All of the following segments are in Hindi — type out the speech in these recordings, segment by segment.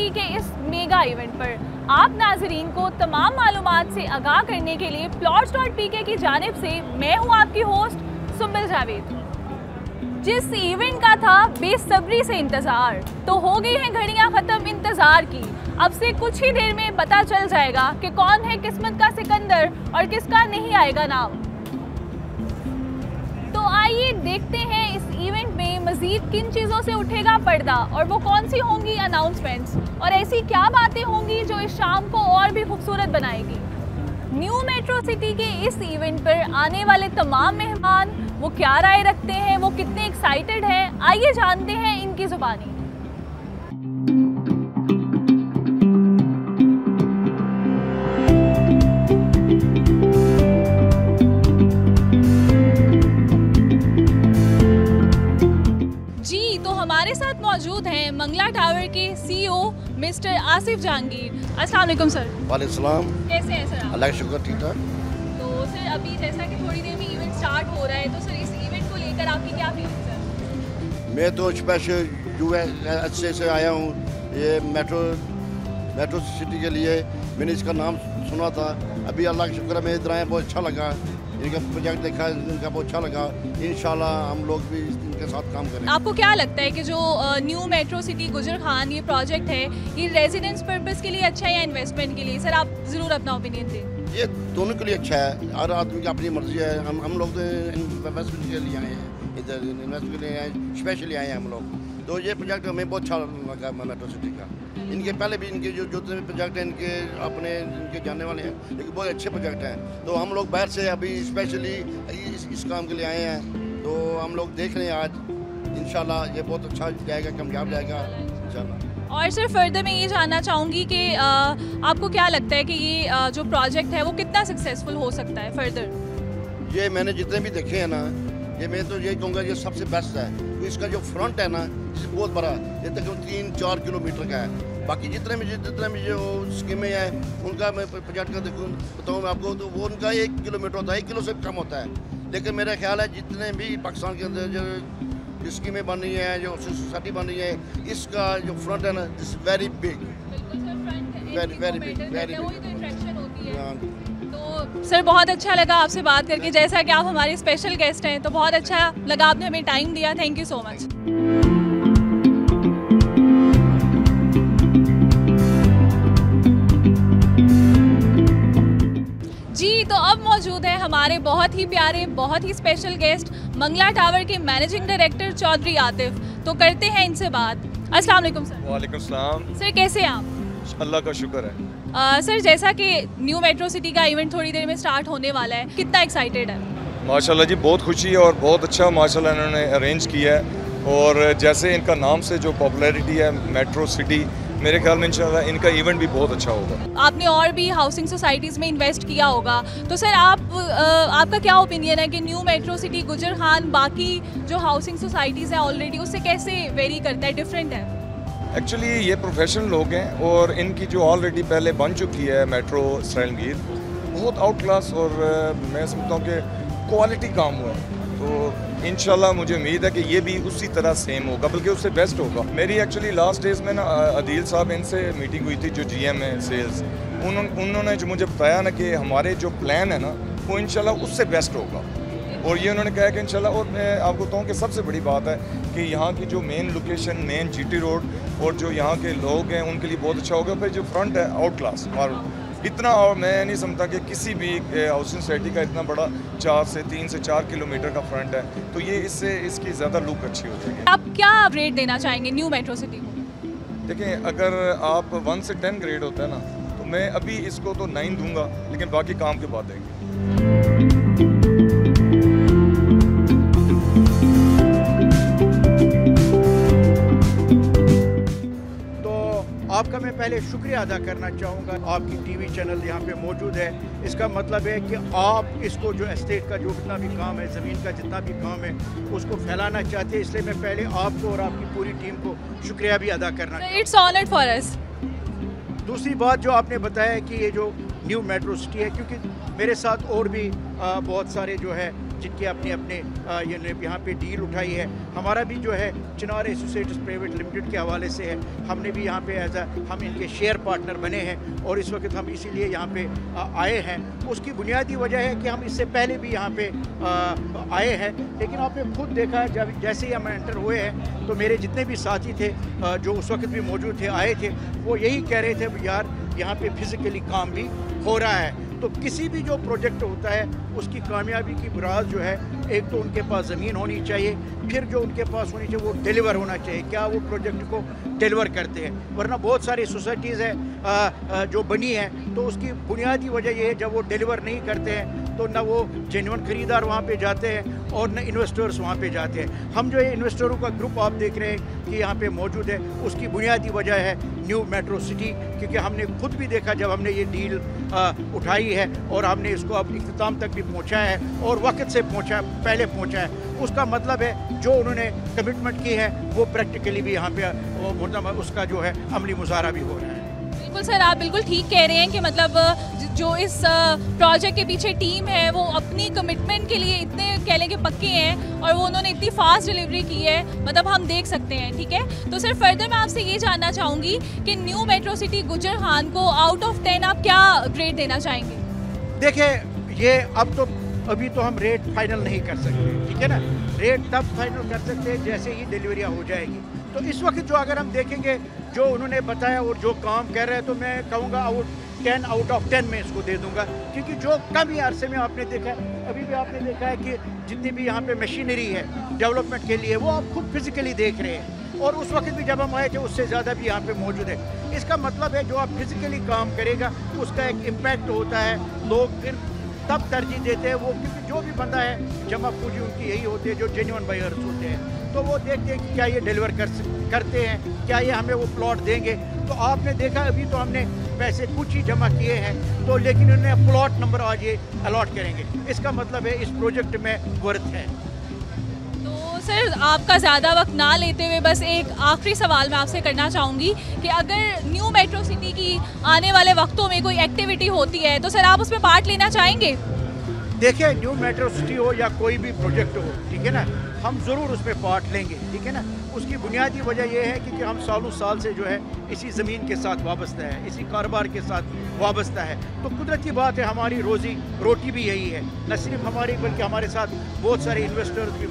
सिटी के इस मेगा इवेंट पर आप नाजरीन को तमाम मालूमात से आगाह करने के लिए plots.pk की जानिब से मैं हूँ आपकी होस्ट सुम्बिल जावेद। जिस इवेंट का था बेसब्री से इंतज़ार, तो हो गई हैं घड़ियां ख़त्म इंतज़ार की। अब से कुछ ही देर में पता चल जाएगा कि कौन है किस्मत का सिकंदर और किसका नहीं आएगा नाम। तो आइए देखते हैं इस इवेंट में मज़ीद किन चीज़ों से उठेगा पर्दा और वो कौन सी होंगी अनाउंसमेंट्स और ऐसी क्या बातें होंगी जो इस शाम को और भी खूबसूरत बनाएगी। न्यू मेट्रो सिटी के इस इवेंट पर आने वाले तमाम मेहमान वो क्या राय रखते हैं, वो कितने एक्साइटेड हैं, आइए जानते हैं इनकी ज़ुबानी। जी, तो हमारे साथ मौजूद हैं मंगला टावर के CEO मिस्टर आसिफ जहांगीर। अस्सलाम वालेकुम सर। वालेकुम सलाम। कैसे हैं सर आप? अल्लाह का शुक्र, ठीक ठाक। तो सर अभी जैसा कि थोड़ी देर में इवेंट स्टार्ट हो रहा है, तो सर इस इवेंट को लेकर आपकी क्या फीलिंग्स है? मैं तो स्पेशल USA से आया हूँ ये मेट्रो सिटी के लिए। मैंने इसका नाम सुना था, अभी अल्लाह का शुक्र है मैं इधर आया, बहुत अच्छा लगा। इनका प्रोजेक्ट देखा, इनका बहुत अच्छा लगा। इंशाल्लाह हम लोग भी इनके साथ काम करेंगे। आपको क्या लगता है कि जो न्यू मेट्रो सिटी गुजर खान ये प्रोजेक्ट है, ये रेजिडेंस पर्पस के लिए अच्छा है या इन्वेस्टमेंट के लिए? सर आप ज़रूर अपना ओपिनियन दें। ये दोनों के लिए अच्छा है, हर आदमी की अपनी मर्जी है। हम लोग तो इन्वेस्टमेंट के लिए आए हैं, इधर इन्वेस्टमेंट के लिए आए, स्पेशली आए हैं हम लोग। तो ये प्रोजेक्ट हमें बहुत अच्छा लगा मेट्रो सिटी का। इनके पहले भी इनके जो जितने भी प्रोजेक्ट हैं इनके जानने वाले हैं, लेकिन बहुत अच्छे प्रोजेक्ट हैं। तो हम लोग बाहर से अभी स्पेशली इस काम के लिए आए हैं, तो हम लोग देख रहे हैं आज इंशाल्लाह ये बहुत अच्छा जाएगा, कामयाब जाएगा इंशाल्लाह। और सर फर्दर मैं ये जानना चाहूँगी कि आपको क्या लगता है कि ये जो प्रोजेक्ट है वो कितना सक्सेसफुल हो सकता है फर्दर? ये मैंने जितने भी देखे हैं ना, ये मैं तो ये कहूँगा ये सबसे बेस्ट है। तो इसका जो फ्रंट है ना, बहुत बड़ा, ये तकरीबन 3-4 किलोमीटर का है। बाकी जितने भी जो स्कीमें हैं उनका मैं प्रोजेक्ट का बताऊँ मैं आपको, तो वो उनका 1 किलोमीटर होता है, 1 किलो से कम होता है। लेकिन मेरा ख्याल है जितने भी पाकिस्तान के अंदर जो स्कीमें बन रही हैं, जो सोसाइटी बन रही है, इसका जो फ्रंट है ना, it's very big, very big. तो सर बहुत अच्छा लगा आपसे बात करके, जैसा कि आप हमारे स्पेशल गेस्ट हैं, तो बहुत अच्छा लगा आपने हमें टाइम दिया। Thank you so much. जी, तो अब मौजूद है हमारे बहुत ही प्यारे, बहुत ही स्पेशल गेस्ट मंगला टावर के मैनेजिंग डायरेक्टर चौधरी आतिफ। तो करते हैं इनसे बात। अस्सलाम वालेकुम सर। वालेकुम सलाम। सर कैसे हैं आप? अल्लाह का शुक्र है। सर जैसा कि न्यू मेट्रो सिटी का इवेंट थोड़ी देर में स्टार्ट होने वाला है, कितना एक्साइटेड है? माशाल्लाह जी, बहुत खुशी है और बहुत अच्छा माशाल्लाह इन्होंने अरेंज किया है। और जैसे इनका नाम से जो पॉपुलैरिटी है मेट्रो सिटी, मेरे ख्याल में इंशाल्लाह इनका इवेंट भी बहुत अच्छा होगा। आपने और भी हाउसिंग सोसाइटीज़ में इन्वेस्ट किया होगा, तो सर आपका क्या ओपिनियन है कि न्यू मेट्रो सिटी गुजर खान बाकी जो हाउसिंग सोसाइटीज़ हैं ऑलरेडी उससे कैसे वेरी करता है, डिफरेंट है? एक्चुअली ये प्रोफेशनल लोग हैं और इनकी जो ऑलरेडी पहले बन चुकी है मेट्रो स्टाइल बहुत आउट क्लास, और मैं समझता हूँ कि क्वालिटी काम हुआ है। तो इंशाल्लाह मुझे उम्मीद है कि ये भी उसी तरह सेम होगा, बल्कि उससे बेस्ट होगा। मेरी एक्चुअली लास्ट डेज में ना अदील साहब इनसे मीटिंग हुई थी, जो GM है सेल्स, उन्होंने जो मुझे बताया ना कि हमारे जो प्लान है ना वो इंशाल्लाह उससे बेस्ट होगा। और ये उन्होंने कहा कि इंशाल्लाह, और मैं आपको बताऊँ कि सबसे बड़ी बात है कि यहाँ की जो main location, main GT road और जो यहाँ के लोग हैं उनके लिए बहुत अच्छा होगा। फिर जो फ्रंट है आउट क्लास, और इतना, और मैं नहीं समझता कि किसी भी हाउसिंग सोसाइटी का इतना बड़ा 3 से 4 किलोमीटर का फ्रंट है, तो ये इससे इसकी ज़्यादा लुक अच्छी हो जाएगी। आप क्या रेट देना चाहेंगे न्यू मेट्रो सिटी को? देखिए, अगर आप 1 से 10 ग्रेड होता है ना, तो मैं अभी इसको तो 9 दूंगा, लेकिन बाकी काम के बाद देंगे। आपका मैं पहले शुक्रिया अदा करना चाहूँगा। आपकी टीवी चैनल यहाँ पे मौजूद है, इसका मतलब है कि आप इसको जो एस्टेट का जो जितना भी काम है, ज़मीन का जितना भी काम है, उसको फैलाना चाहते हैं। इसलिए मैं पहले आपको और आपकी पूरी टीम को शुक्रिया भी अदा करना चाहूँगा। It's honoured for us. दूसरी बात जो आपने बताया कि ये जो न्यू मेट्रो सिटी है, क्योंकि मेरे साथ और भी बहुत सारे जो है जिनके अपने अपने यहाँ पे डील उठाई है। हमारा भी जो है चिनार एसोसिएट्स प्राइवेट लिमिटेड के हवाले से है, हमने भी यहाँ पे हम इनके शेयर पार्टनर बने हैं और इस वक्त हम इसीलिए यहाँ पे आए हैं। उसकी बुनियादी वजह है कि हम इससे पहले भी यहाँ पे आए हैं, लेकिन आपने खुद देखा जब जैसे ही हम एंटर हुए हैं तो मेरे जितने भी साथी थे जो उस वक्त भी मौजूद थे, आए थे, वो यही कह रहे थे यार यहाँ पे फिज़िकली काम भी हो रहा है। तो किसी भी जो प्रोजेक्ट होता है उसकी कामयाबी की बुनियाद जो है, एक तो उनके पास ज़मीन होनी चाहिए, फिर जो उनके पास होनी चाहिए वो डिलीवर होना चाहिए, क्या वो प्रोजेक्ट को डिलीवर करते हैं। वरना बहुत सारी सोसाइटीज़ हैं जो बनी हैं तो उसकी बुनियादी वजह ये है जब वो डिलीवर नहीं करते हैं तो ना वो जेन्युइन ख़रीदार वहाँ पे जाते हैं और न इन्वेस्टर्स वहाँ पे जाते हैं। हम जो है इन्वेस्टरों का ग्रुप आप देख रहे हैं कि यहाँ पे मौजूद है, उसकी बुनियादी वजह है न्यू मेट्रो सिटी, क्योंकि हमने खुद भी देखा जब हमने ये डील उठाई है और हमने इसको अब इख्तिताम तक भी पहुँचाया है और वक्त से पहले पहुँचा है। उसका मतलब है जो उन्होंने कमिटमेंट की है वो प्रैक्टिकली भी यहाँ पे उसका जो है अमली मुजाहरा भी हो रहा है। बिल्कुल सर, आप बिल्कुल ठीक कह रहे हैं कि मतलब जो इस प्रोजेक्ट के पीछे टीम है वो अपनी कमिटमेंट के लिए इतने कह लें कि पक्के हैं और वो उन्होंने इतनी फास्ट डिलीवरी की है, मतलब हम देख सकते हैं। ठीक है, तो सर फर्दर मैं आपसे ये जानना चाहूँगी कि न्यू मेट्रो सिटी गुजर खान को आउट ऑफ 10 आप क्या ग्रेड देना चाहेंगे? देखिए ये अभी तो हम रेट फाइनल नहीं कर सकते, ठीक है ना। रेट तब फाइनल कर सकते हैं जैसे ही डिलीवरी हो जाएगी। तो इस वक्त जो अगर हम देखेंगे जो उन्होंने बताया और जो काम कर रहे हैं तो मैं कहूँगा 10 आउट ऑफ 10 में इसको दे दूंगा, क्योंकि जो कम ही अरसे में आपने देखा है, अभी भी आपने देखा है कि जितनी भी यहाँ पे मशीनरी है डेवलपमेंट के लिए वो आप खुद फिजिकली देख रहे हैं और उस वक्त भी जब हम आए थे उससे ज़्यादा भी यहाँ पे मौजूद है। इसका मतलब है जो आप फिजिकली काम करेगा उसका एक इम्पैक्ट होता है, लोग फिर तब तरजीह देते हैं वो, क्योंकि जो भी बंदा है जमा पूंजी उनकी यही होती है जो जेन्युइन बायर्स होते हैं, तो वो देखते हैं कि क्या ये डिलीवर करते हैं, क्या ये हमें वो प्लॉट देंगे। तो आपने देखा अभी तो हमने पैसे कुछ ही जमा किए हैं तो लेकिन उन्हें प्लॉट नंबर आज ये अलॉट करेंगे, इसका मतलब है इस प्रोजेक्ट में वर्थ है। तो सर आपका ज़्यादा वक्त ना लेते हुए बस एक आखिरी सवाल मैं आपसे करना चाहूँगी कि अगर न्यू मेट्रो सिटी की आने वाले वक्तों में कोई एक्टिविटी होती है तो सर आप उसमें पार्ट लेना चाहेंगे? देखिए न्यू मेट्रो सिटी हो या कोई भी प्रोजेक्ट हो, ठीक है ना, हम ज़रूर उसमें पार्ट लेंगे, ठीक है ना। उसकी बुनियादी वजह यह है कि हम सालों साल से जो है इसी ज़मीन के साथ वाबस्ता है, इसी कारोबार के साथ वाबस्ता है। तो कुदरती बात है हमारी रोज़ी रोटी भी यही है, न सिर्फ हमारी बल्कि हमारे साथ बहुत सारे इन्वेस्टर्स भी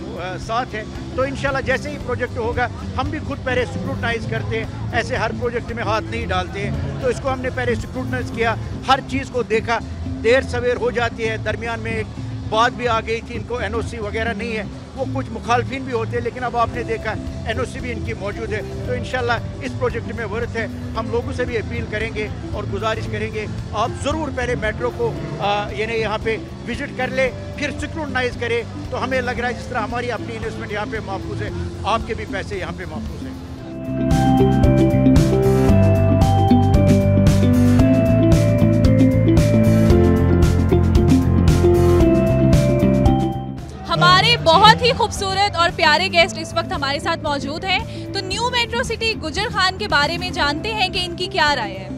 साथ हैं। तो इंशाल्लाह जैसे ही प्रोजेक्ट होगा हम भी खुद पहले स्क्रूटनाइज करते हैं, ऐसे हर प्रोजेक्ट में हाथ नहीं डालते हैं। तो इसको हमने पहले स्क्रूटनाइज किया, हर चीज़ को देखा, देर सवेर हो जाती है, दरमियान में एक बात भी आ गई थी, इनको एनओसी वगैरह नहीं है, वो कुछ मुखालफिन भी होते हैं, लेकिन अब आपने देखा एनओसी भी इनकी मौजूद है। तो इंशाल्लाह इस प्रोजेक्ट में वर्थ है। हम लोगों से भी अपील करेंगे और गुजारिश करेंगे आप ज़रूर पहले मेट्रो को यानी यहाँ पे विज़िट कर ले, फिर स्क्रूटनाइज करें। तो हमें लग रहा है जिस तरह हमारी अपनी इन्वेस्टमेंट यहाँ पे महफूज है, आपके भी पैसे यहाँ पे महफूज हैं। हमारे बहुत ही खूबसूरत और प्यारे गेस्ट इस वक्त हमारे साथ मौजूद हैं, तो न्यू मेट्रो सिटी गुजर खान के बारे में जानते हैं कि इनकी क्या राय है।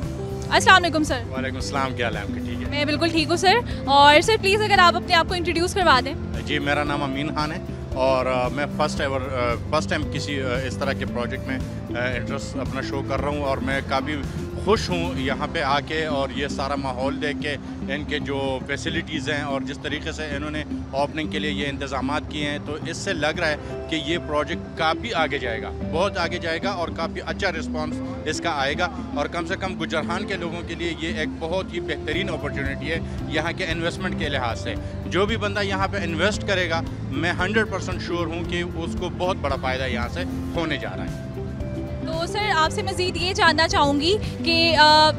अस्सलाम वालेकुम सर। वालेकुम सलाम, क्या हाल है आपके? ठीक है, मैं बिल्कुल ठीक हूँ सर। और सर प्लीज़ अगर आप अपने आप को इंट्रोड्यूस करवा दें। जी मेरा नाम अमीन खान है और मैं फर्स्ट टाइम किसी इस तरह के प्रोजेक्ट में इंटरेस्ट अपना शो कर रहा हूँ और मैं काफ़ी खुश हूँ यहाँ पे आके और ये सारा माहौल देख के, इनके जो फैसिलिटीज़ हैं और जिस तरीके से इन्होंने ओपनिंग के लिए ये इंतज़ामात किए हैं, तो इससे लग रहा है कि ये प्रोजेक्ट काफ़ी आगे जाएगा, बहुत आगे जाएगा और काफ़ी अच्छा रिस्पांस इसका आएगा। और कम से कम गुजरखान के लोगों के लिए ये एक बहुत ही बेहतरीन अपॉर्चुनिटी है यहाँ के इन्वेस्टमेंट के लिहाज से। जो भी बंदा यहाँ पे इन्वेस्ट करेगा, मैं 100% श्योर हूँ कि उसको बहुत बड़ा फ़ायदा यहाँ से होने जा रहा है। तो सर आपसे मज़ीद ये जानना चाहूँगी कि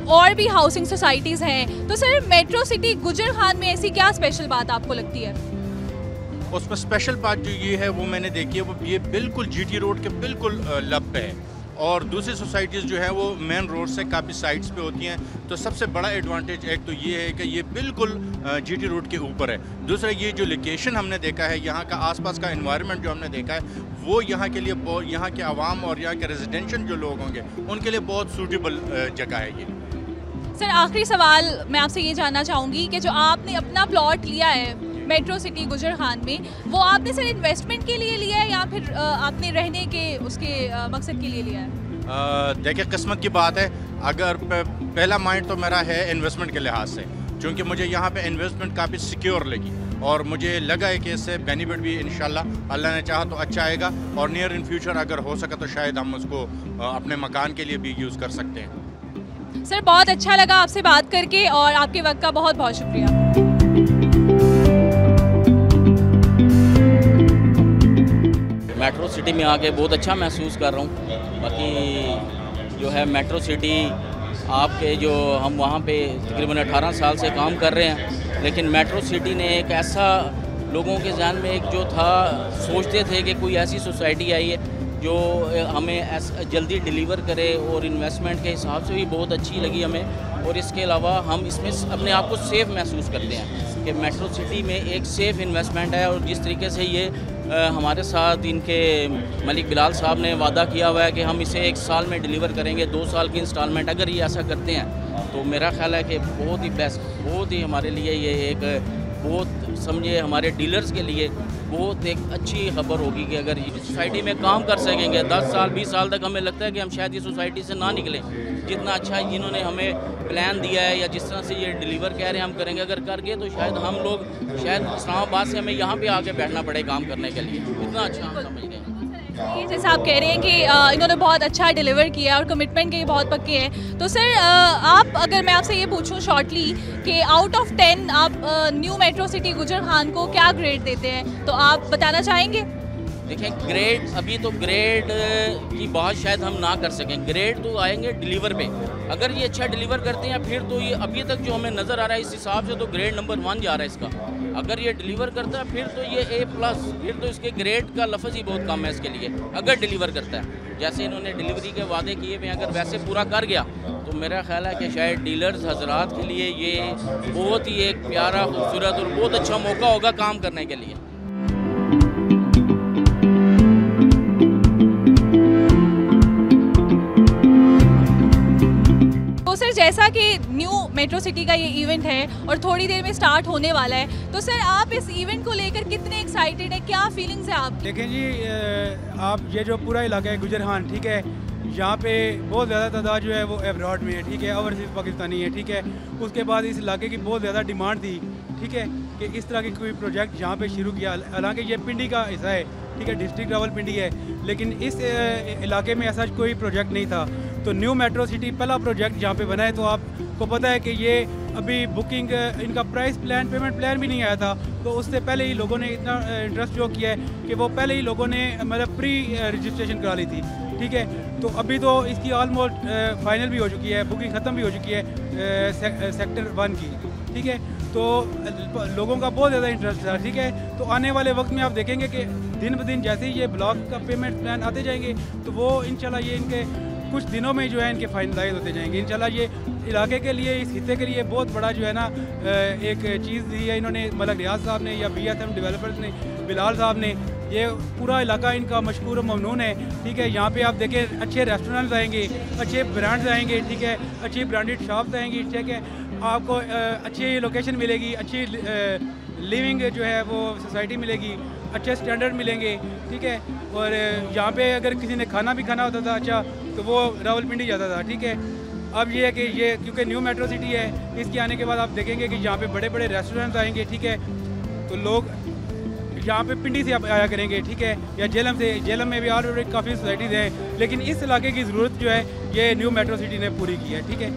और भी हाउसिंग सोसाइटीज़ हैं, तो सर मेट्रो सिटी गुजर खान में ऐसी क्या स्पेशल बात आपको लगती है? उसमें स्पेशल बात जो ये है वो मैंने देखी है, वो ये बिल्कुल जीटी रोड के बिल्कुल लब पे है और दूसरी सोसाइटीज़ जो हैं वो मेन रोड से काफ़ी साइड्स पे होती हैं। तो सबसे बड़ा एडवांटेज एक तो ये है कि ये बिल्कुल जीटी रोड के ऊपर है। दूसरा ये जो लोकेशन हमने देखा है, यहाँ का आसपास का एनवायरनमेंट जो हमने देखा है, वो यहाँ के लिए यहाँ के आवाम और यहाँ के रेजिडेंशियल जो लोग होंगे उनके लिए बहुत सूटेबल जगह है ये। सर आखिरी सवाल मैं आपसे ये जानना चाहूँगी कि जो आपने अपना प्लॉट लिया है मेट्रो सिटी गुजरखान में, वो आपने सर इन्वेस्टमेंट के लिए लिया है या फिर आपने रहने के उसके मकसद के लिए लिया है? देखिए, किस्मत की बात है। अगर पहला माइंड तो मेरा है इन्वेस्टमेंट के लिहाज से, क्योंकि मुझे यहाँ पे इन्वेस्टमेंट काफ़ी सिक्योर लगी और मुझे लगा है कि इससे बेनिफिट भी इंशाल्लाह अल्लाह ने चाहा तो अच्छा आएगा, और नियर इन फ्यूचर अगर हो सका तो शायद हम उसको अपने मकान के लिए भी यूज़ कर सकते हैं। सर बहुत अच्छा लगा आपसे बात करके और आपके वक्त का बहुत बहुत शुक्रिया। मेट्रो सिटी में आके बहुत अच्छा महसूस कर रहा हूँ। बाकी जो है मेट्रो सिटी आपके जो हम वहाँ पे तकरीबन 18 साल से काम कर रहे हैं, लेकिन मेट्रो सिटी ने एक ऐसा लोगों के जहन में एक जो था, सोचते थे कि कोई ऐसी सोसाइटी आई है जो हमें जल्दी डिलीवर करे, और इन्वेस्टमेंट के हिसाब से भी बहुत अच्छी लगी हमें। और इसके अलावा हम इसमें अपने आप को सेफ़ महसूस करते हैं कि मेट्रो सिटी में एक सेफ़ इन्वेस्टमेंट है। और जिस तरीके से ये हमारे साथ इनके मलिक बिलाल साहब ने वादा किया हुआ है कि हम इसे 1 साल में डिलीवर करेंगे, 2 साल की इंस्टॉलमेंट, अगर ये ऐसा करते हैं तो मेरा ख्याल है कि बहुत ही बेस्ट, बहुत ही हमारे लिए ये एक बहुत समझिए हमारे डीलर्स के लिए बहुत एक अच्छी खबर होगी कि अगर ये सोसाइटी में काम कर सकेंगे 10 साल 20 साल तक, हमें लगता है कि हम शायद ये सोसाइटी से ना निकलें। जितना अच्छा जिन्होंने हमें प्लान दिया है या जिस तरह से ये डिलीवर कह रहे हैं हम करेंगे, अगर कर गए तो शायद हम लोग शायद इस्लामाबाद से हमें यहाँ पे आके बैठना पड़े काम करने के लिए, इतना अच्छा हम समझ गए। ये जैसा आप कह रहे हैं कि इन्होंने बहुत अच्छा डिलीवर किया और कमिटमेंट के बहुत पक्के हैं, तो सर आप अगर मैं आपसे ये पूछूं शॉर्टली कि आउट ऑफ 10 आप न्यू मेट्रो सिटी गुजरखान को क्या ग्रेड देते हैं, तो आप बताना चाहेंगे? देखिए, ग्रेड अभी तो ग्रेड की बात शायद हम ना कर सकें, ग्रेड तो आएंगे डिलीवर पे। अगर ये अच्छा डिलीवर करते हैं फिर तो ये अभी तक जो हमें नज़र आ रहा है इस हिसाब से तो ग्रेड नंबर 1 जा रहा है इसका। अगर ये डिलीवर करता है फिर तो ये A+, फिर तो इसके ग्रेड का लफ्ज़ ही बहुत कम है इसके लिए, अगर डिलीवर करता है। जैसे इन्होंने डिलीवरी के वादे किए हुए, अगर वैसे पूरा कर गया तो मेरा ख्याल है कि शायद डीलर्स हजरात के लिए ये बहुत ही एक प्यारा, खूबसूरत और बहुत अच्छा मौका होगा काम करने के लिए। तो सर जैसा कि न्यू मेट्रो सिटी का ये इवेंट है और थोड़ी देर में स्टार्ट होने वाला है, तो सर आप इस इवेंट को लेकर कितने एक्साइटेड है, क्या फीलिंग्स है आप? देखें जी, आप ये जो पूरा इलाका है गुजरखान, ठीक है, यहाँ पे बहुत ज़्यादा तादाद जो है वो एब्रॉड में है, ठीक है, ओवरसीज़ पाकिस्तानी है, ठीक है। उसके बाद इस इलाके की बहुत ज़्यादा डिमांड थी, ठीक है, कि इस तरह की कोई प्रोजेक्ट यहाँ पे शुरू किया। हालांकि ये पिंडी का हिस्सा है, ठीक है, डिस्ट्रिक्ट रावलपिंडी है, लेकिन इस इलाके में ऐसा कोई प्रोजेक्ट नहीं था। तो न्यू मेट्रो सिटी पहला प्रोजेक्ट यहाँ पे बना है। तो आपको पता है कि ये अभी बुकिंग इनका प्राइस प्लान, पेमेंट प्लान भी नहीं आया था, तो उससे पहले ही लोगों ने इतना इंटरेस्ट शो किया है कि वो पहले ही लोगों ने मतलब प्री रजिस्ट्रेशन करा ली थी, ठीक है। तो अभी तो इसकी ऑलमोस्ट फाइनल भी हो चुकी है, बुकिंग ख़त्म भी हो चुकी है सेक्टर 1 की, ठीक है। तो लोगों का बहुत ज़्यादा इंटरेस्ट था, ठीक है। तो आने वाले वक्त में आप देखेंगे कि दिन ब दिन जैसे ही ये ब्लॉक का पेमेंट प्लान आते जाएंगे तो वो इंशाल्लाह ये इनके कुछ दिनों में जो है इनके फाइनलाइज होते जाएंगे इंशाल्लाह। ये इलाके के लिए, इस हिस्से के लिए बहुत बड़ा जो है ना एक चीज़ दी है इन्होंने, मलिक रियाज साहब ने या BSM डेवलपर्स ने, बिलाल साहब ने। ये पूरा इलाका इनका मशहूर ममनून है, ठीक है। यहाँ पे आप देखें अच्छे रेस्टोरेंट्स आएंगे, अच्छे ब्रांड्स आएंगे, ठीक है, अच्छी ब्रांडेड शॉप्स आएंगी, ठीक है। आपको अच्छी लोकेशन मिलेगी, अच्छी लिविंग जो है वो सोसाइटी मिलेगी, अच्छे स्टैंडर्ड मिलेंगे, ठीक है। और यहाँ पे अगर किसी ने खाना भी खाना होता था अच्छा तो वो रावलपिंडी जाता था, ठीक है। अब ये है कि ये क्योंकि न्यू मेट्रो सिटी है, इसके आने के बाद आप देखेंगे कि यहाँ पे बड़े बड़े रेस्टोरेंट्स आएंगे, ठीक है। तो लोग यहाँ पे पिंडी से आप आया करेंगे, ठीक है, या जेलम से। जेलम में भी ऑलरेडी काफ़ी सोसाइटीज़ हैं, लेकिन इस इलाके की ज़रूरत जो है ये न्यू मेट्रो सिटी ने पूरी की है, ठीक है।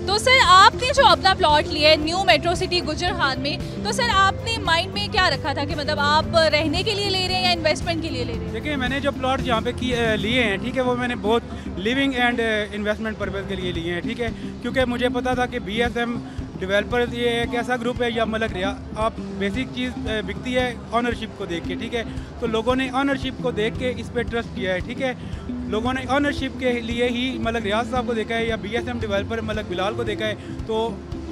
तो सर आपने जो अपना प्लॉट लिया है न्यू मेट्रो सिटी गुजरखान में, तो सर आपने माइंड में क्या रखा था कि मतलब आप रहने के लिए ले रहे हैं या इन्वेस्टमेंट के लिए ले रहे हैं? देखिए, मैंने जो प्लॉट यहाँ पे लिए हैं, ठीक है, वो मैंने बहुत लिविंग एंड इन्वेस्टमेंट पर्पज़ के लिए लिए हैं, ठीक है। क्योंकि मुझे पता था कि BSM डेवलपर्स ये एक ऐसा ग्रुप है या मलिक रियाज, आप बेसिक चीज़ बिकती है ऑनरशिप को देख के, ठीक है। तो लोगों ने ऑनरशिप को देख के इस पर ट्रस्ट किया है, ठीक है। लोगों ने ऑनरशिप के लिए ही मलिक रियाज साहब को देखा है या BSM डेवलपर मलिक बिलाल को देखा है, तो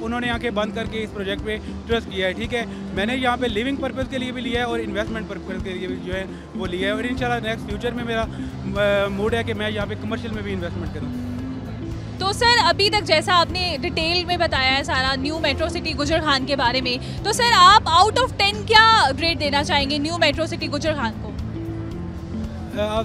उन्होंने आंखें बंद करके इस प्रोजेक्ट पे ट्रस्ट किया है, ठीक है। मैंने यहाँ पे लिविंग पर्पज़ के लिए भी लिया है और इन्वेस्टमेंट पर्पज़ के लिए भी जो है वो लिया है, और इंशाल्लाह नेक्स्ट फ्यूचर में मेरा मूड है कि मैं यहाँ पे कमर्शियल में भी इन्वेस्टमेंट करूँ। तो सर अभी तक जैसा आपने डिटेल में बताया है सारा न्यू मेट्रो सिटी गुजरखान के बारे में, तो सर आप आउट ऑफ 10 क्या ग्रेड देना चाहेंगे न्यू मेट्रो सिटी गुजरखान को?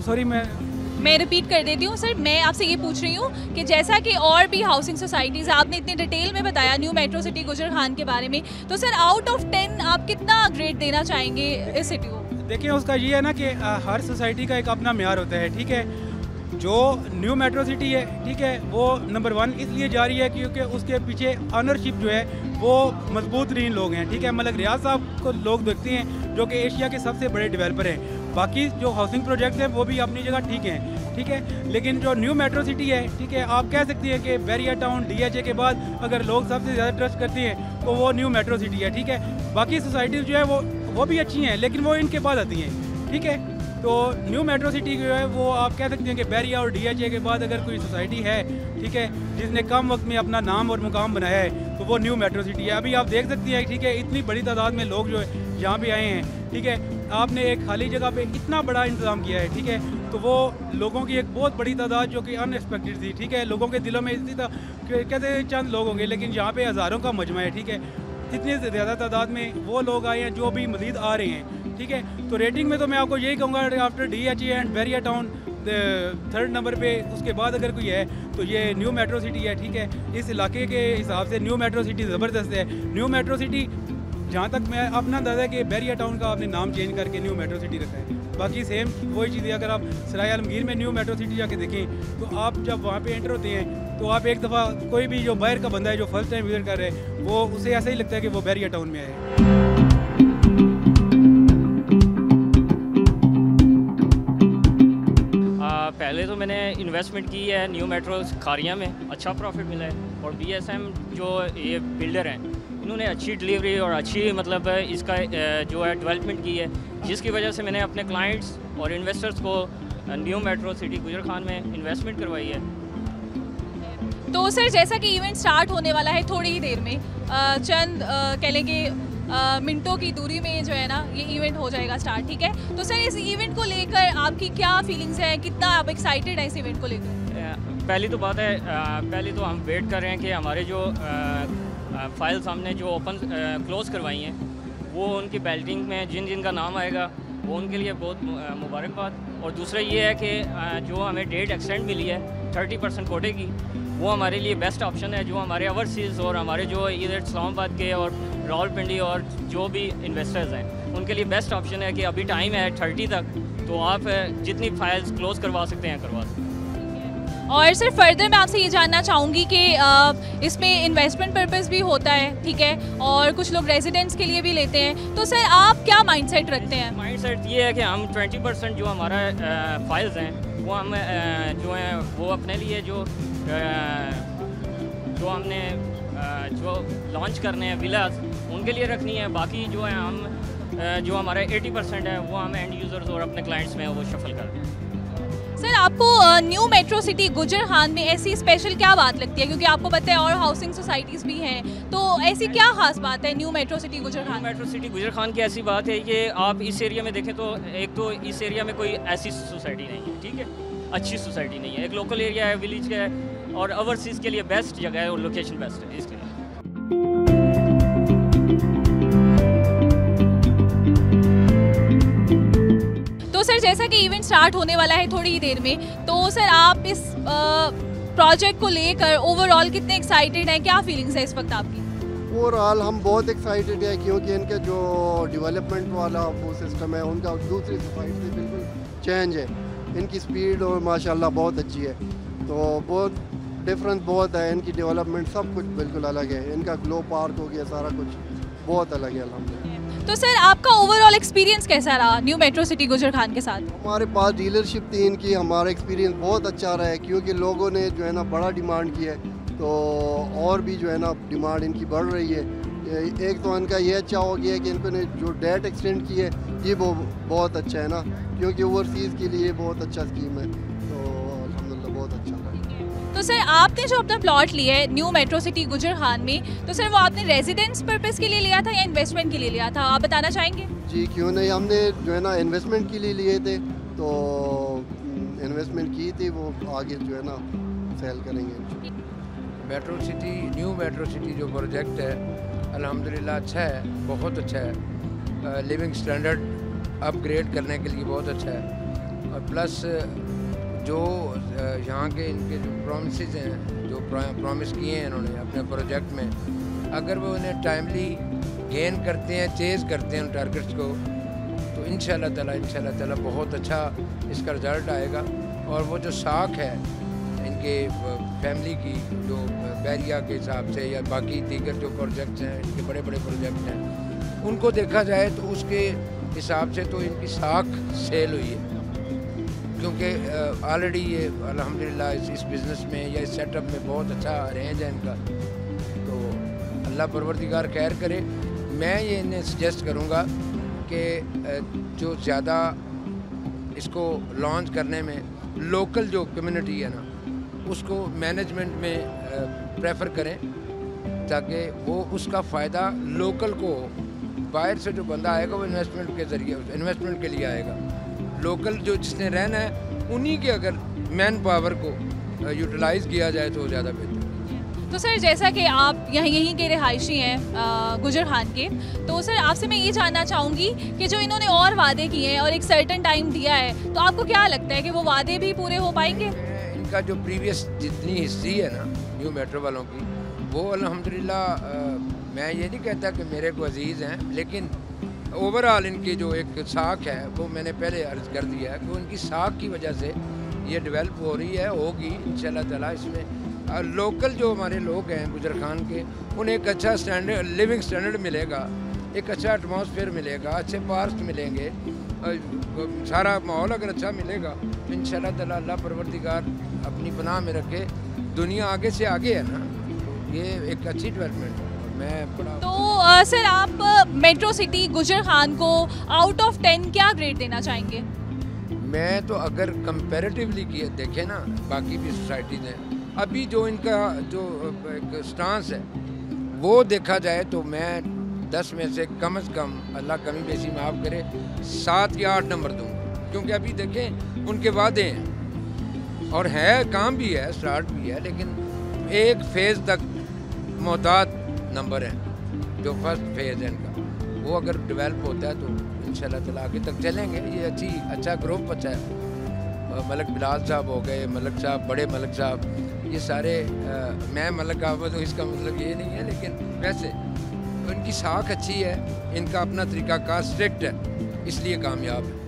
सॉरी मैं रिपीट कर देती हूँ सर, मैं आपसे ये पूछ रही हूँ कि जैसा कि और भी हाउसिंग सोसाइटीज़ आपने इतने डिटेल में बताया न्यू मेट्रो सिटी गुजरखान के बारे में, तो सर आउट ऑफ 10 आप कितना ग्रेड देना चाहेंगे इस सिटी को? देखिए उसका ये है ना कि हर सोसाइटी का एक अपना म्यार होता है, ठीक है। जो न्यू मेट्रो सिटी है, ठीक है, वो नंबर 1 इसलिए जा रही है क्योंकि उसके पीछे ऑनरशिप जो है वो मजबूत तरीन लोग हैं, ठीक है। मलिक रियाज साहब को लोग देखते हैं जो कि एशिया के सबसे बड़े डेवलपर हैं। बाकी जो हाउसिंग प्रोजेक्ट्स हैं वो भी अपनी जगह ठीक हैं, ठीक है। लेकिन जो न्यू मेट्रो सिटी है, ठीक है, आप कह सकती हैं कि बैरिया टाउन DHA के बाद अगर लोग सबसे ज़्यादा ट्रस्ट करते हैं तो वो न्यू मेट्रो सिटी है, ठीक है। बाकी सोसाइटीज़ जो है वो भी अच्छी हैं लेकिन वो इनके बाद आती हैं, ठीक है। तो न्यू मेट्रो सिटी जो है वो आप कह सकते हैं कि बैरिया और DHA के बाद अगर कोई सोसाइटी है, ठीक है, जिसने कम वक्त में अपना नाम और मुकाम बनाया है तो वो न्यू मेट्रो सिटी है। अभी आप देख सकती हैं, ठीक है, इतनी बड़ी तादाद में लोग जो है यहाँ पे आए हैं, ठीक है। आपने एक खाली जगह पे इतना बड़ा इंतज़ाम किया है, ठीक है, तो वो लोगों की एक बहुत बड़ी तादाद जो कि अनएक्सपेक्टेड थी, ठीक है। लोगों के दिलों में इसी तरह कहते चंद लोग होंगे लेकिन यहाँ पे हज़ारों का मजमा है, ठीक है। इतनी ज़्यादा तादाद में वो लोग आए हैं जो अभी मज़ीद आ रहे हैं, ठीक है। तो रेटिंग में तो मैं आपको यही कहूँगा after DHA and Bahria town 3rd number पे उसके बाद अगर कोई है तो ये न्यू मेट्रो सिटी है, ठीक है। इस इलाके के हिसाब से न्यू मेट्रो सिटी ज़बरदस्त है। न्यू मेट्रो सिटी जहाँ तक मैं अपना अंदाज़ा है कि बैरिया टाउन का आपने नाम चेंज करके न्यू मेट्रो सिटी रखा है। बाकी सेम वही चीज़ है, अगर आप सराय आलमगीर में न्यू मेट्रो सिटी जाके देखें तो आप जब वहाँ पे एंटर होते हैं तो आप एक दफ़ा कोई भी जो बाहर का बंदा है जो फर्स्ट टाइम विजिट कर रहे हैं वो उसे ऐसा ही लगता है कि वो बैरिया टाउन में है। पहले तो मैंने इन्वेस्टमेंट की है न्यू मेट्रो खारिया में, अच्छा प्रॉफिट मिला है। और BSM जो ये बिल्डर हैं इन्होंने अच्छी डिलीवरी और अच्छी मतलब इसका जो है डेवलपमेंट की है, जिसकी वजह से मैंने अपने क्लाइंट्स और इन्वेस्टर्स को न्यू मेट्रो सिटी गुजरखान में इन्वेस्टमेंट करवाई है। तो सर जैसा कि इवेंट स्टार्ट होने वाला है थोड़ी ही देर में, चंद कह लेंगे मिनटों की दूरी में जो है ना ये इवेंट हो जाएगा स्टार्ट, ठीक है। तो सर इस इवेंट को लेकर आपकी क्या फीलिंग्स हैं, कितना आप एक्साइटेड हैं इस इवेंट को लेकर? पहली तो बात है, पहले तो हम वेट कर रहे हैं कि हमारे जो फाइल्स हमने जो ओपन क्लोज़ करवाई हैं वो उनकी बैल्टिंग में जिन जिन का नाम आएगा वो उनके लिए बहुत मुबारकबाद। और दूसरा ये है कि जो हमें डेट एक्सटेंड मिली है 30% कोटे की, वो हमारे लिए बेस्ट ऑप्शन है। जो हमारे ओवरसीज़ और हमारे जो इधर इस्लामाबाद के और रावलपिंडी और जो भी इन्वेस्टर्स हैं उनके लिए बेस्ट ऑप्शन है कि अभी टाइम है 30 तक, तो आप जितनी फाइल्स क्लोज़ करवा सकते हैं करवा सकते हैं। और सर फर्दर मैं आपसे ये जानना चाहूँगी कि इसमें इन्वेस्टमेंट पर्पस भी होता है, ठीक है, और कुछ लोग रेजिडेंट्स के लिए भी लेते हैं, तो सर आप क्या माइंडसेट रखते हैं? माइंडसेट ये है कि हम 20% जो हमारा फाइल्स हैं वो हम जो हैं वो अपने लिए जो हमने जो लॉन्च करने हैं विलास उनके लिए रखनी है। बाकी जो है हम जो हमारे 80% है वो हम एंड यूज़र्स और अपने क्लाइंट्स में वो शफल करते हैं। सर आपको न्यू मेट्रो सिटी गुजरखान में ऐसी स्पेशल क्या बात लगती है, क्योंकि आपको पता है और हाउसिंग सोसाइटीज़ भी हैं, तो ऐसी क्या खास बात है new metro city Gujar Khan? Metro city Gujar Khan की ऐसी बात है कि आप इस एरिया में देखें तो एक तो इस एरिया में कोई ऐसी सोसाइटी नहीं है, ठीक है, अच्छी सोसाइटी नहीं है। एक लोकल एरिया है, विलेज का है और ओवरसीज़ के लिए बेस्ट जगह है और लोकेशन बेस्ट है इसके लिए। तो सर जैसा कि इवेंट स्टार्ट होने वाला है थोड़ी ही देर में, तो सर आप इस प्रोजेक्ट को लेकर ओवरऑल कितने एक्साइटेड हैं, क्या फीलिंग्स है इस वक्त आपकी? ओवरऑल हम बहुत एक्साइटेड है क्योंकि इनका जो डेवलपमेंट वाला वो सिस्टम है उनका दूसरी सोसाइटी से बिल्कुल चेंज है। इनकी स्पीड और माशाल्लाह बहुत अच्छी है, तो बहुत डिफरेंस बहुत है। इनकी डेवलपमेंट सब कुछ बिल्कुल अलग है। इनका ग्लो पार्क हो गया, सारा कुछ बहुत अलग है अल्हम्दुलिल्लाह। तो सर आपका ओवरऑल एक्सपीरियंस कैसा रहा न्यू मेट्रो सिटी गुजरखान के साथ? हमारे पास डीलरशिप थी इनकी, हमारा एक्सपीरियंस बहुत अच्छा रहा है क्योंकि लोगों ने जो है ना बड़ा डिमांड किया है, तो और भी जो है ना डिमांड इनकी बढ़ रही है। एक तो इनका ये अच्छा हो गया है कि इन्होंने जो डेट एक्सटेंड की है ये वो बहुत अच्छा है ना, क्योंकि ओवरसीज़ के लिए बहुत अच्छा स्कीम है, तो अल्हम्दुलिल्लाह बहुत अच्छा रहा। तो सर आपने जो अपना प्लॉट लिया है न्यू मेट्रो सिटी गुजरखान में, तो सर वो आपने रेजिडेंस पर्पस के लिए लिया था या इन्वेस्टमेंट के लिए लिया था, आप बताना चाहेंगे? जी क्यों नहीं, हमने जो है ना इन्वेस्टमेंट के लिए लिए थे, तो इन्वेस्टमेंट की थी, वो आगे जो है ना सेल करेंगे। Metro city, new metro city जो प्रोजेक्ट है अल्हम्दुलिल्लाह अच्छा है, बहुत अच्छा है। लिविंग स्टैंडर्ड अपग्रेड करने के लिए बहुत अच्छा है। और प्लस जो यहाँ के इनके जो प्रॉमिसेस हैं, जो प्रॉमिस किए हैं इन्होंने अपने प्रोजेक्ट में, अगर वो उन्हें टाइमली गेन करते हैं, चेज़ करते हैं उन टारगेट्स को, तो इंशाल्लाह ताला बहुत अच्छा इसका रिज़ल्ट आएगा। और वो जो साख है इनके फैमिली की, जो बैरिया के हिसाब से या बाकी दीगर जो प्रोजेक्ट्स हैं, इनके बड़े बड़े प्रोजेक्ट हैं, उनको देखा जाए तो उसके हिसाब से तो इनकी साख सेल हुई है, क्योंकि ऑलरेडी ये अल्हम्दुलिल्लाह इस बिज़नेस में या इस सेटअप में बहुत अच्छा रेंज है इनका। तो अल्लाह परवरदिगार खैर करे। मैं ये इन्हें सजेस्ट करूँगा कि जो ज़्यादा इसको लॉन्च करने में लोकल जो कम्युनिटी है ना, उसको मैनेजमेंट में प्रेफर करें, ताकि वो उसका फ़ायदा लोकल को, बाहर से जो बंदा आएगा वो इन्वेस्टमेंट के ज़रिए, इन्वेस्टमेंट के लिए आएगा। लोकल जो जिसने रहना है उन्हीं के अगर मैन पावर को यूटिलाइज़ किया जाए तो ज़्यादा बेहतर। तो सर, जैसा कि आप यहीं के रिहायशी हैं गुजर खान के, तो सर आपसे मैं ये जानना चाहूँगी कि जो इन्होंने और वादे किए हैं और एक सर्टेन टाइम दिया है, तो आपको क्या लगता है कि वो वादे भी पूरे हो पाएंगे? इनका जो प्रीवियस जितनी हिस्ट्री है ना न्यू मेट्रो वालों की, वो अल्हम्दुलिल्लाह, मैं ये नहीं कहता कि मेरे को अजीज़ हैं, लेकिन ओवरऑल इनकी जो एक साख है वो मैंने पहले अर्ज़ कर दिया है कि उनकी साख की वजह से ये डेवलप हो रही है, होगी इंशाल्लाह ताला। इसमें लोकल जो हमारे लोग हैं गुजर खान के, उन्हें एक अच्छा स्टैंडर्ड, लिविंग स्टैंडर्ड मिलेगा, एक अच्छा एटमॉस्फेयर मिलेगा, अच्छे पार्क मिलेंगे, सारा माहौल अगर अच्छा मिलेगा तो इंशाल्लाह ताला अल्लाह परवरदिगार अपनी पनाह में रखे। दुनिया आगे से आगे है ना, तो ये एक अच्छी डेवलपमेंट है। मैं बड़ा तो सर, आप मेट्रो सिटी गुजर खान को आउट ऑफ 10 क्या ग्रेड देना चाहेंगे? मैं तो अगर कंपैरेटिवली किए देखें ना बाकी भी सोसाइटीज़ हैं, अभी जो इनका जो एक स्टांस है वो देखा जाए तो मैं 10 में से कम अल्लाह कमी बेसी माफ़ करे 7 या 8 नंबर दूँगा, क्योंकि अभी देखें उनके वादे हैं और है, काम भी है, स्टार्ट भी है, लेकिन एक फेज़ तक मोहतात नंबर है जो फर्स्ट फेज़ है इनका, वो अगर डेवलप होता है तो इंशाल्लाह ताला आगे तक चलेंगे। ये अच्छा ग्रुप अच्छा है। मलक बिलाल साहब हो गए, मलक साहब, बड़े मलक साहब, ये सारे मैं मलक अहमद हूँ, इसका मतलब ये नहीं है, लेकिन वैसे इनकी साख अच्छी है, इनका अपना तरीक़ाकार स्ट्रिक्ट है, इसलिए कामयाब है।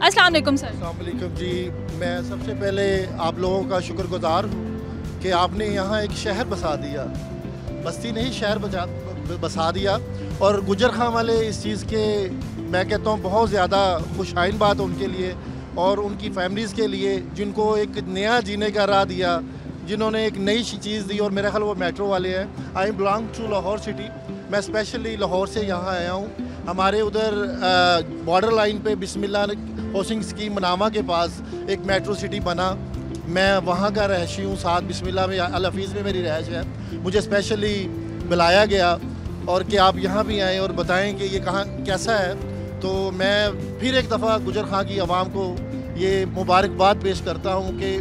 अस्सलाम वालेकुम सर। अस्सलाम वालेकुम जी। मैं सबसे पहले आप लोगों का शुक्रगुजार हूँ कि आपने यहाँ एक शहर बसा दिया, बस्ती नहीं शहर बसा दिया। और गुजर खान वाले इस चीज़ के मैं कहता हूँ बहुत ज़्यादा खुशाइन बात है उनके लिए और उनकी फैमिलीज़ के लिए, जिनको एक नया जीने का राह दिया, जिन्होंने एक नई चीज़ दी। और मेरा ख्याल वो मेट्रो वाले हैं। I belong to Lahore city. मैं स्पेशली लाहौर से यहाँ आया हूँ। हमारे उधर बॉर्डर लाइन पे बिस्मिल्लाह हाउसिंग स्कीम मनामा के पास एक मेट्रो सिटी बना। मैं वहाँ का रहशी हूँ, साथ बिस्मिल्लाह में अल हफीज़ में मेरी रहश है। मुझे स्पेशली बुलाया गया और कि आप यहाँ भी आएँ और बताएं कि ये कहाँ कैसा है। तो मैं फिर एक दफ़ा गुजर खान की आवाम को ये मुबारकबाद पेश करता हूँ कि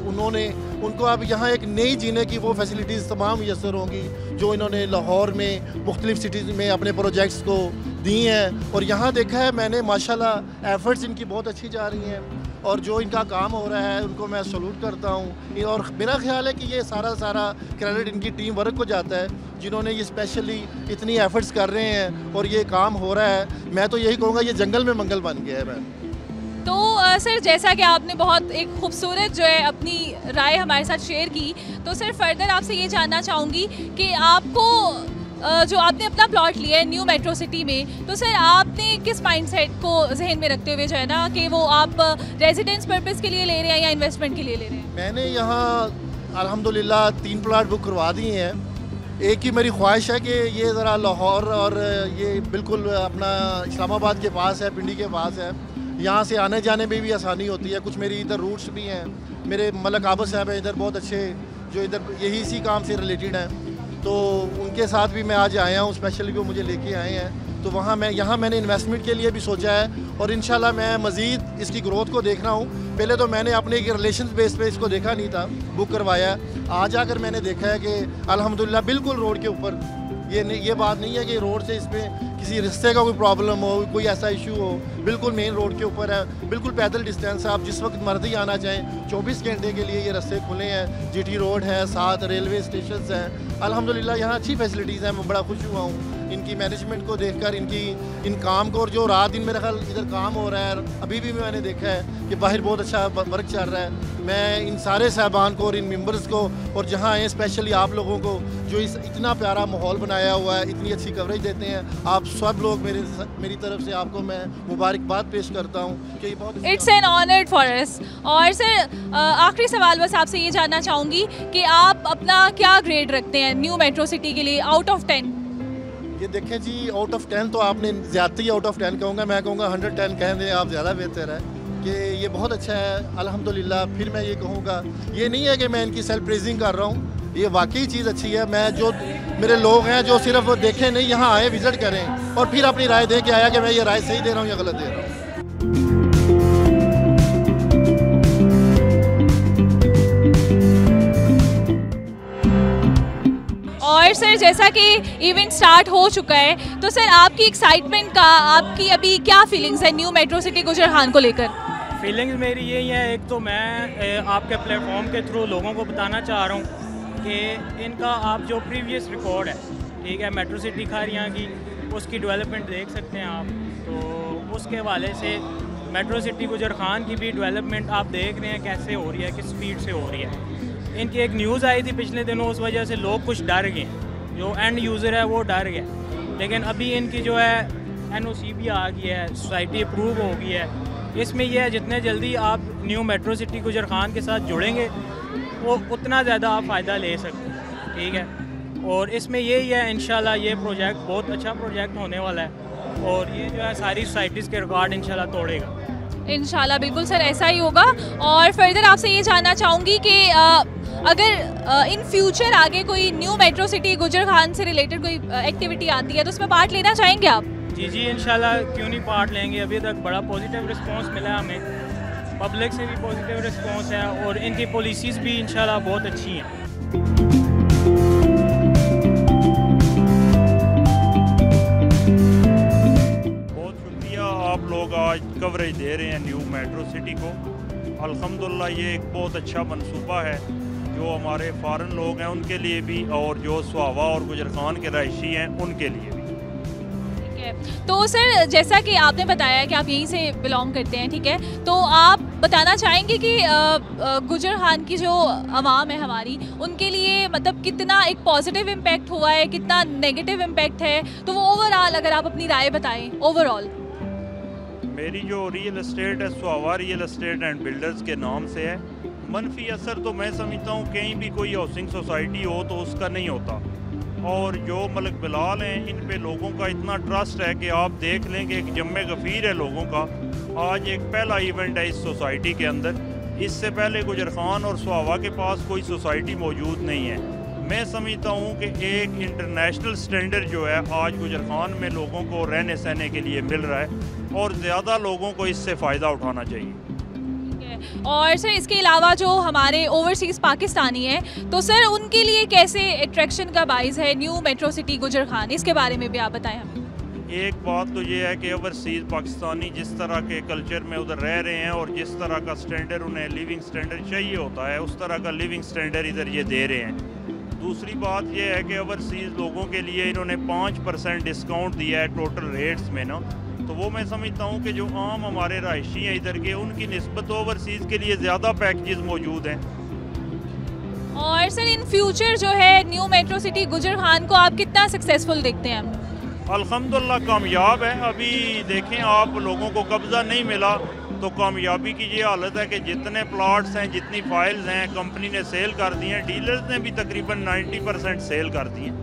उनको अब यहाँ एक नई जीने की वो फैसिलिटीज़ तमाम मैसर होंगी जो इन्होंने लाहौर में मुख्तलिफ सिटीज़ में अपने प्रोजेक्ट्स को दी हैं। और यहाँ देखा है मैंने, माशाल्लाह एफ़र्ट्स इनकी बहुत अच्छी जा रही हैं और जो इनका काम हो रहा है उनको मैं सलूट करता हूँ। और मेरा ख्याल है कि ये सारा क्रेडिट इनकी टीम वर्क को जाता है, जिन्होंने ये स्पेशली इतनी एफ़र्ट्स कर रहे हैं और ये काम हो रहा है। मैं तो यही कहूँगा ये जंगल में मंगल बन गया है। मैं तो सर, जैसा कि आपने बहुत एक खूबसूरत जो है अपनी राय हमारे साथ शेयर की, तो सर फर्दर आपसे ये जानना चाहूँगी कि आपको जो आपने अपना प्लॉट लिया है न्यू मेट्रो सिटी में, तो सर आपने किस माइंडसेट को जहन में रखते हुए जो है ना कि वो आप रेजिडेंस पर्पस के लिए ले रहे हैं या इन्वेस्टमेंट के लिए ले रहे हैं? मैंने यहाँ अल्हम्दुलिल्लाह 3 प्लॉट बुक करवा दिए हैं। एक ही मेरी ख्वाहिश है कि ये ज़रा लाहौर और ये बिल्कुल अपना इस्लामाबाद के पास है, पिंडी के पास है, यहाँ से आने जाने में भी आसानी होती है। कुछ मेरी इधर रूट्स भी हैं। मेरे मलक आबद साहब हैं इधर बहुत अच्छे, जो इधर यही इसी काम से रिलेटेड हैं, तो उनके साथ भी मैं आज आया हूँ, स्पेशली वो मुझे लेके आए हैं। तो यहाँ मैंने इन्वेस्टमेंट के लिए भी सोचा है और इंशाल्लाह मैं मज़ीद इसकी ग्रोथ को देख रहा हूँ। पहले तो मैंने अपने एक रिलेशन बेस पे इसको देखा नहीं था, बुक करवाया। आज आकर मैंने देखा है कि अल्हम्दुलिल्लाह बिल्कुल रोड के ऊपर, ये बात नहीं है कि रोड से इसमें किसी रिश्ते का कोई प्रॉब्लम हो, कोई ऐसा इशू हो, बिल्कुल मेन रोड के ऊपर है, बिल्कुल पैदल डिस्टेंस है। आप जिस वक्त मर्जी आना चाहें 24 घंटे के लिए ये रास्ते खुले हैं। जीटी रोड है, साथ रेलवे स्टेशन हैं। अल्हम्दुलिल्लाह यहाँ अच्छी फैसिलिटीज़ हैं। मैं बड़ा खुश हुआ हूँ इनकी मैनेजमेंट को देखकर, इन काम को। और जो रात दिन मेरा ख्याल इधर काम हो रहा है, अभी भी मैंने देखा है कि बाहर बहुत अच्छा वर्क चल रहा है। मैं इन सारे साहबान को और इन मेंबर्स को, और जहाँ आए स्पेशली आप लोगों को जो इतना प्यारा माहौल बनाया हुआ है, इतनी अच्छी कवरेज देते हैं, आप सब लोग मेरी तरफ से आपको मैं मुबारकबाद पेश करता हूँ कि बहुत it's an honour for us. और सर आखिरी सवाल बस आपसे ये जानना चाहूँगी कि आप अपना क्या ग्रेड रखते हैं न्यू मेट्रो सिटी के लिए आउट ऑफ 10? ये देखें जी, आउट ऑफ 10 तो आपने ज़्यादा ही आउट ऑफ 10 कहूँगा। मैं कहूँगा 110 कह दें आप, ज़्यादा बेहतर है कि ये बहुत अच्छा है अल्हम्दुलिल्लाह। फिर मैं ये कहूँगा, ये नहीं है कि मैं इनकी सेल्फ प्रेजिंग कर रहा हूँ, ये वाकई चीज़ अच्छी है। मैं जो मेरे लोग हैं जो सिर्फ देखें नहीं, यहाँ आए विज़िट करें और फिर अपनी राय दें कि आया कि मैं ये राय सही दे रहा हूँ या गलत दे रहा हूँ। और सर जैसा कि इवेंट स्टार्ट हो चुका है, तो सर आपकी एक्साइटमेंट का, आपकी अभी क्या फीलिंग्स है न्यू मेट्रो सिटी गुजरहान को लेकर? फीलिंग्स मेरी यही है, एक तो मैं आपके प्लेटफॉर्म के थ्रू लोगों को बताना चाह रहा हूँ कि इनका आप जो प्रीवियस रिकॉर्ड है, ठीक है, मेट्रो सिटी खारियाँ की, उसकी डेवलपमेंट देख सकते हैं आप। तो उसके हवाले से मेट्रो सिटी गुजरखान की भी डेवलपमेंट आप देख रहे हैं कैसे हो रही है, किस स्पीड से हो रही है। इनकी एक न्यूज़ आई थी पिछले दिनों, उस वजह से लोग कुछ डर गए, जो एंड यूज़र है वो डर गया। लेकिन अभी इनकी जो है NOC भी आ गई है, सोसाइटी अप्रूव हो गई है। इसमें यह है जितने जल्दी आप न्यू मेट्रो सिटी गुजरखान के साथ जुड़ेंगे वो उतना ज़्यादा आप फ़ायदा ले सकते हैं, ठीक है। और इसमें यही है, इंशाल्लाह ये प्रोजेक्ट बहुत अच्छा प्रोजेक्ट होने वाला है और ये जो है सारी सोसाइटीज़ के रिकॉर्ड इंशाल्लाह तोड़ेगा। इंशाल्लाह बिल्कुल सर ऐसा ही होगा। और फर्दर आपसे ये जानना चाहूँगी कि अगर इन फ्यूचर आगे कोई न्यू मेट्रो सिटी गुजरखान से रिलेटेड कोई एक्टिविटी आती है तो उसमें पार्ट लेना चाहेंगे आप? जी इंशाल्लाह, क्यों नहीं पार्ट लेंगे। अभी तक बड़ा पॉजिटिव रिस्पांस मिला है हमें, पब्लिक से भी पॉजिटिव रिस्पांस है और इनकी पॉलिसीज़ भी इंशाल्लाह बहुत अच्छी हैं। बहुत शुक्रिया, आप लोग आज कवरेज दे रहे हैं न्यू मेट्रो सिटी को। अल्हम्दुलिल्लाह ये एक बहुत अच्छा मनसूबा है जो हमारे फ़ॉरेन लोग हैं उनके लिए भी और जो स्वावा और गुजरखान के रहायशी हैं उनके लिए भी। तो सर जैसा कि आपने बताया कि आप यहीं से बिलोंग करते हैं, ठीक है, तो आप बताना चाहेंगे कि गुजरखान की जो आवाम है हमारी, उनके लिए मतलब कितना एक पॉजिटिव इम्पैक्ट हुआ है, कितना नेगेटिव इम्पैक्ट है, तो वो ओवरऑल अगर आप अपनी राय बताएं ओवरऑल। मेरी जो रियल एस्टेट है स्वावा रियल एस्टेट एंड बिल्डर्स के नाम से है। मनफी असर तो मैं समझता हूँ कहीं भी कोई हाउसिंग सोसाइटी हो तो उसका नहीं होता। और जो मलिक बिलाल हैं इन पे लोगों का इतना ट्रस्ट है कि आप देख लेंगे एक जम्मे गफ़ीर है लोगों का। आज एक पहला इवेंट है इस सोसाइटी के अंदर, इससे पहले गुजरखान और स्वावा के पास कोई सोसाइटी मौजूद नहीं है। मैं समझता हूँ कि एक इंटरनेशनल स्टैंडर्ड जो है आज गुजरखान में लोगों को रहने सहने के लिए मिल रहा है और ज़्यादा लोगों को इससे फ़ायदा उठाना चाहिए। और सर इसके अलावा जो हमारे ओवरसीज़ पाकिस्तानी हैं, तो सर उनके लिए कैसे अट्रैक्शन का बाइस है न्यू मेट्रो सिटी गुजरखान, इसके बारे में भी आप बताएं हमें। एक बात तो ये है कि ओवरसीज़ पाकिस्तानी जिस तरह के कल्चर में उधर रह रहे हैं और जिस तरह का स्टैंडर्ड उन्हें लिविंग स्टैंडर्ड चाहिए होता है उस तरह का लिविंग स्टैंडर्ड इधर ये दे रहे हैं। दूसरी बात ये है कि ओवरसीज़ लोगों के लिए इन्होंने 5% डिस्काउंट दिया है टोटल रेट्स में ना, तो वो मैं समझता हूँ कि जो आम हमारे रहायशी हैं इधर के उनकी निस्बत ओवरसीज़ के लिए ज़्यादा पैकेजेस मौजूद हैं। और सर इन फ्यूचर जो है न्यू मेट्रो सिटी गुजरखान को आप कितना सक्सेसफुल देखते हैं? अल्हम्दुलिल्लाह कामयाब है। अभी देखें आप, लोगों को कब्ज़ा नहीं मिला तो कामयाबी की ये हालत है कि जितने प्लॉट्स हैं, जितनी फाइल्स हैं, कंपनी ने सेल कर दी हैं, डीलर्स ने भी तकरीबन 90% सेल कर दी हैं।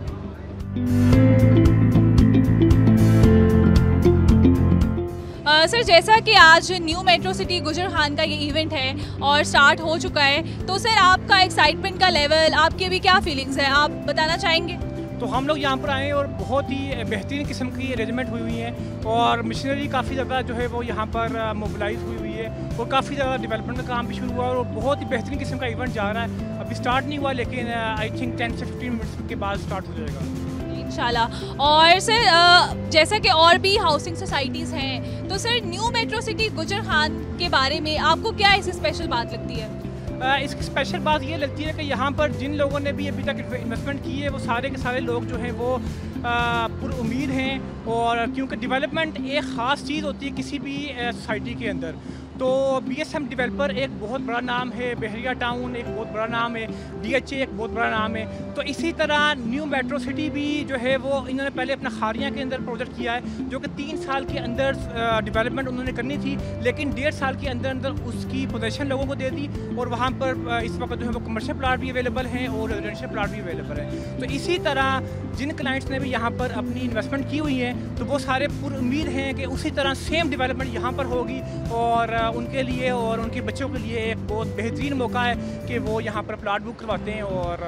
सर जैसा कि आज न्यू मेट्रो सिटी गुजरखान का ये इवेंट है और स्टार्ट हो चुका है, तो सर आपका एक्साइटमेंट का लेवल, आपके भी क्या फीलिंग्स है, आप बताना चाहेंगे? तो हम लोग यहाँ पर आए और बहुत ही बेहतरीन किस्म की अरेंजमेंट हुई है और मशीनरी काफ़ी ज़्यादा जो है वो यहाँ पर मोबिलाइज हुई है और काफ़ी ज़्यादा डेवलपमेंट का काम भी शुरू हुआ और बहुत ही बेहतरीन किस्म का इवेंट जा रहा है। अभी स्टार्ट नहीं हुआ लेकिन आई थिंक 10 से 15 मिनट्स के बाद स्टार्ट हो जाएगा इंशाल्लाह। और सर जैसा कि और भी हाउसिंग सोसाइटीज़ हैं, तो सर न्यू मेट्रो सिटी गुजर खान के बारे में आपको क्या ऐसी स्पेशल बात लगती है? इसकी स्पेशल बात ये लगती है कि यहाँ पर जिन लोगों ने भी अभी तक इन्वेस्टमेंट की है वो सारे के सारे लोग जो हैं वो पुरुम्मीद हैं और क्योंकि डेवलपमेंट एक ख़ास चीज़ होती है किसी भी सोसाइटी के अंदर। तो BSM डेवलपर एक बहुत बड़ा नाम है, बहरिया टाउन एक बहुत बड़ा नाम है, DHA एक बहुत बड़ा नाम है। तो इसी तरह न्यू मेट्रो सिटी भी जो है वो इन्होंने पहले अपना खारियाँ के अंदर प्रोजेक्ट किया है जो कि 3 साल के अंदर डेवलपमेंट उन्होंने करनी थी, लेकिन 1.5 साल के अंदर अंदर उसकी पोजीशन लोगों को दे दी और वहाँ पर इस वक्त जो है वो कमर्शियल प्लाट भी अवेलेबल हैं और रेजिडेंशियल प्लाट भी अवेलेबल है। तो इसी तरह जिन क्लाइंट्स ने भी यहाँ पर अपनी इन्वेस्टमेंट की हुई है तो वो सारे पुरुम्मीद हैं कि उसी तरह सेम डेवलपमेंट यहाँ पर होगी और उनके लिए और उनके बच्चों के लिए एक बहुत बेहतरीन मौका है कि वो यहाँ पर प्लाट बुक करवाते हैं और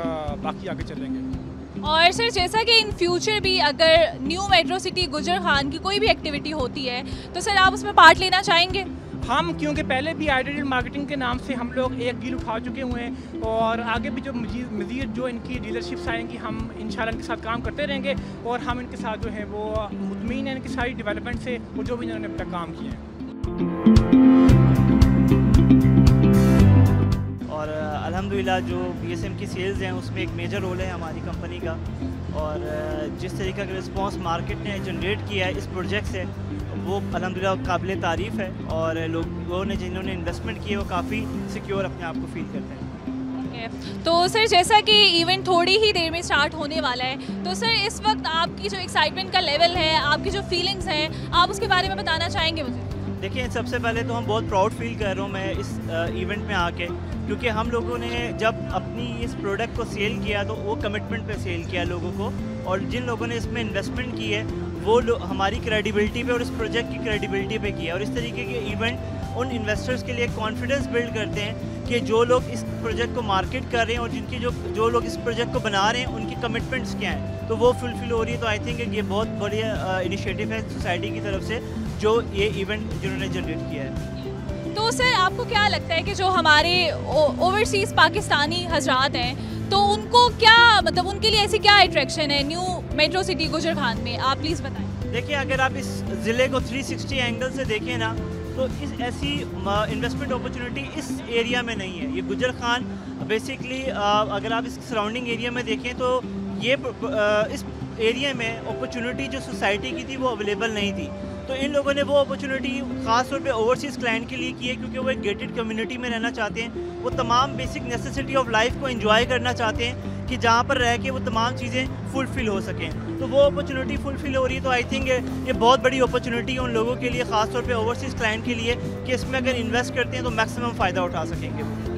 बाकी आगे चलेंगे। और सर जैसा कि इन फ्यूचर भी अगर न्यू मेट्रो सिटी गुजर खान की कोई भी एक्टिविटी होती है तो सर आप उसमें पार्ट लेना चाहेंगे? हम क्योंकि पहले भी आइडियल मार्केटिंग के नाम से हम लोग एक डील उठा चुके हुए हैं और आगे भी जो मज़ीद जो इनकी डीलरशिप्स आएंगी हम इंशाल्लाह इनके साथ काम करते रहेंगे और हम इनके साथ जो है वो मुतमईन हैं इनकी सारी डेवलपमेंट से और जो भी इन्होंने अब तक काम किए हैं। और अल्हम्दुलिल्लाह जो BSM की सेल्स हैं उसमें एक मेजर रोल है हमारी कंपनी का और जिस तरीके का रिस्पांस मार्केट ने जनरेट किया है इस प्रोजेक्ट से वो अल्हम्दुलिल्लाह काबिल तारीफ़ है और लोगों ने जिन्होंने इन्वेस्टमेंट किए वो काफ़ी सिक्योर अपने आप को फील करते हैं। तो सर जैसा कि इवेंट थोड़ी ही देर में स्टार्ट होने वाला है तो सर इस वक्त आपकी जो एक्साइटमेंट का लेवल है, आपकी जो फीलिंग्स हैं, आप उसके बारे में बताना चाहेंगे मुझे? देखिए सबसे पहले तो हम बहुत प्राउड फील कर रहा हूँ मैं इस इवेंट में आके, क्योंकि हम लोगों ने जब अपनी इस प्रोडक्ट को सेल किया तो वो कमिटमेंट पे सेल किया लोगों को और जिन लोगों ने इसमें इन्वेस्टमेंट की है वो हमारी क्रेडिबिलिटी पे और इस प्रोजेक्ट की क्रेडिबिलिटी पे किया और इस तरीके के इवेंट उन इन्वेस्टर्स के लिए कॉन्फिडेंस बिल्ड करते हैं कि जो लोग इस प्रोजेक्ट को मार्केट कर रहे हैं और जिनकी जो लोग इस प्रोजेक्ट को बना रहे हैं उनकी कमिटमेंट्स क्या हैं तो वो फुलफिल हो रही है। तो आई थिंक ये बहुत बढ़िया इनिशिएटिव है सोसाइटी की तरफ से जो ये इवेंट जिन्होंने जनरेट किया है। तो सर आपको क्या लगता है कि जो हमारे ओवरसीज़ पाकिस्तानी हजरात हैं तो उनको क्या मतलब उनके लिए ऐसी क्या अट्रैक्शन है न्यू मेट्रो सिटी गुजर खान में, आप प्लीज़ बताएं। देखिए अगर आप इस ज़िले को 360 एंगल से देखें ना तो इस ऐसी इन्वेस्टमेंट अपॉर्चुनिटी इस एरिया में नहीं है। ये गुजर खान बेसिकली अगर आप इस सराउंडिंग एरिया में देखें तो ये इस एरिया में अपॉर्चुनिटी जो सोसाइटी की थी वो अवेलेबल नहीं थी। तो इन लोगों ने वो अपॉर्चुनिटी ख़ास तौर पे ओवरसीज़ क्लाइंट के लिए की है क्योंकि वो एक गेटेड कम्युनिटी में रहना चाहते हैं, वो तमाम बेसिक नेसेसिटी ऑफ लाइफ को एंजॉय करना चाहते हैं कि जहाँ पर रह के वो तमाम चीज़ें फुलफ़िल हो सकें। तो वो अपॉर्चुनिटी फुलफ़िल हो रही है। तो आई थिंक ये बहुत बड़ी अपॉर्चुनिटी है उन लोगों के लिए, ख़ास तौर पे ओवरसीज़ क्लाइंट के लिए कि इसमें अगर इन्वेस्ट करते हैं तो मैक्सिमम फ़ायदा उठा सकेंगे वो।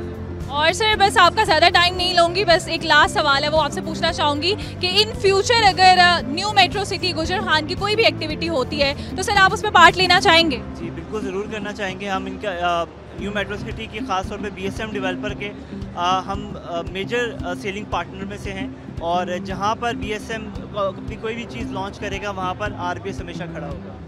और सर बस आपका ज़्यादा टाइम नहीं लूँगी, बस एक लास्ट सवाल है वो आपसे पूछना चाहूँगी कि इन फ्यूचर अगर न्यू मेट्रो सिटी गुजर खान की कोई भी एक्टिविटी होती है तो सर आप उसमें पार्ट लेना चाहेंगे? जी बिल्कुल ज़रूर करना चाहेंगे। हम इनका न्यू मेट्रो सिटी की ख़ास तौर पे BSM डेवलपर के हम मेजर सेलिंग पार्टनर में से हैं और जहाँ पर BSM अपनी कोई भी चीज़ लॉन्च करेगा वहाँ पर RBS हमेशा खड़ा होगा।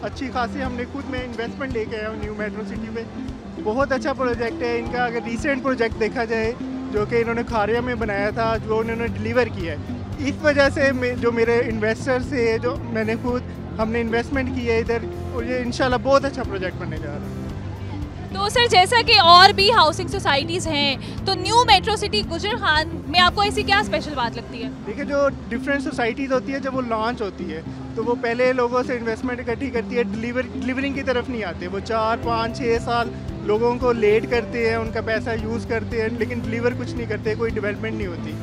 अच्छी खासी हमने खुद में इन्वेस्टमेंट लेके आया हूँ न्यू मेट्रो सिटी पे। बहुत अच्छा प्रोजेक्ट है इनका। अगर रिसेंट प्रोजेक्ट देखा जाए जो कि इन्होंने खारिया में बनाया था जो उन्होंने डिलीवर किया है, इस वजह से जो मेरे इन्वेस्टर्स से जो मैंने खुद हमने इन्वेस्टमेंट की है इधर और ये इंशाल्लाह बहुत अच्छा प्रोजेक्ट बनने जा रहा है। तो सर जैसा कि और भी हाउसिंग सोसाइटीज़ हैं तो न्यू मेट्रो सिटी गुजर खान में आपको ऐसी क्या स्पेशल बात लगती है? देखिए जो डिफरेंट सोसाइटीज़ होती है जब वो लॉन्च होती है तो वो पहले लोगों से इन्वेस्टमेंट इकट्ठी करती है, डिलीवरिंग की तरफ नहीं आते। वो 4, 5, 6 साल लोगों को लेट करते हैं, उनका पैसा यूज़ करते हैं लेकिन डिलीवर कुछ नहीं करते, कोई डेवलपमेंट नहीं होती।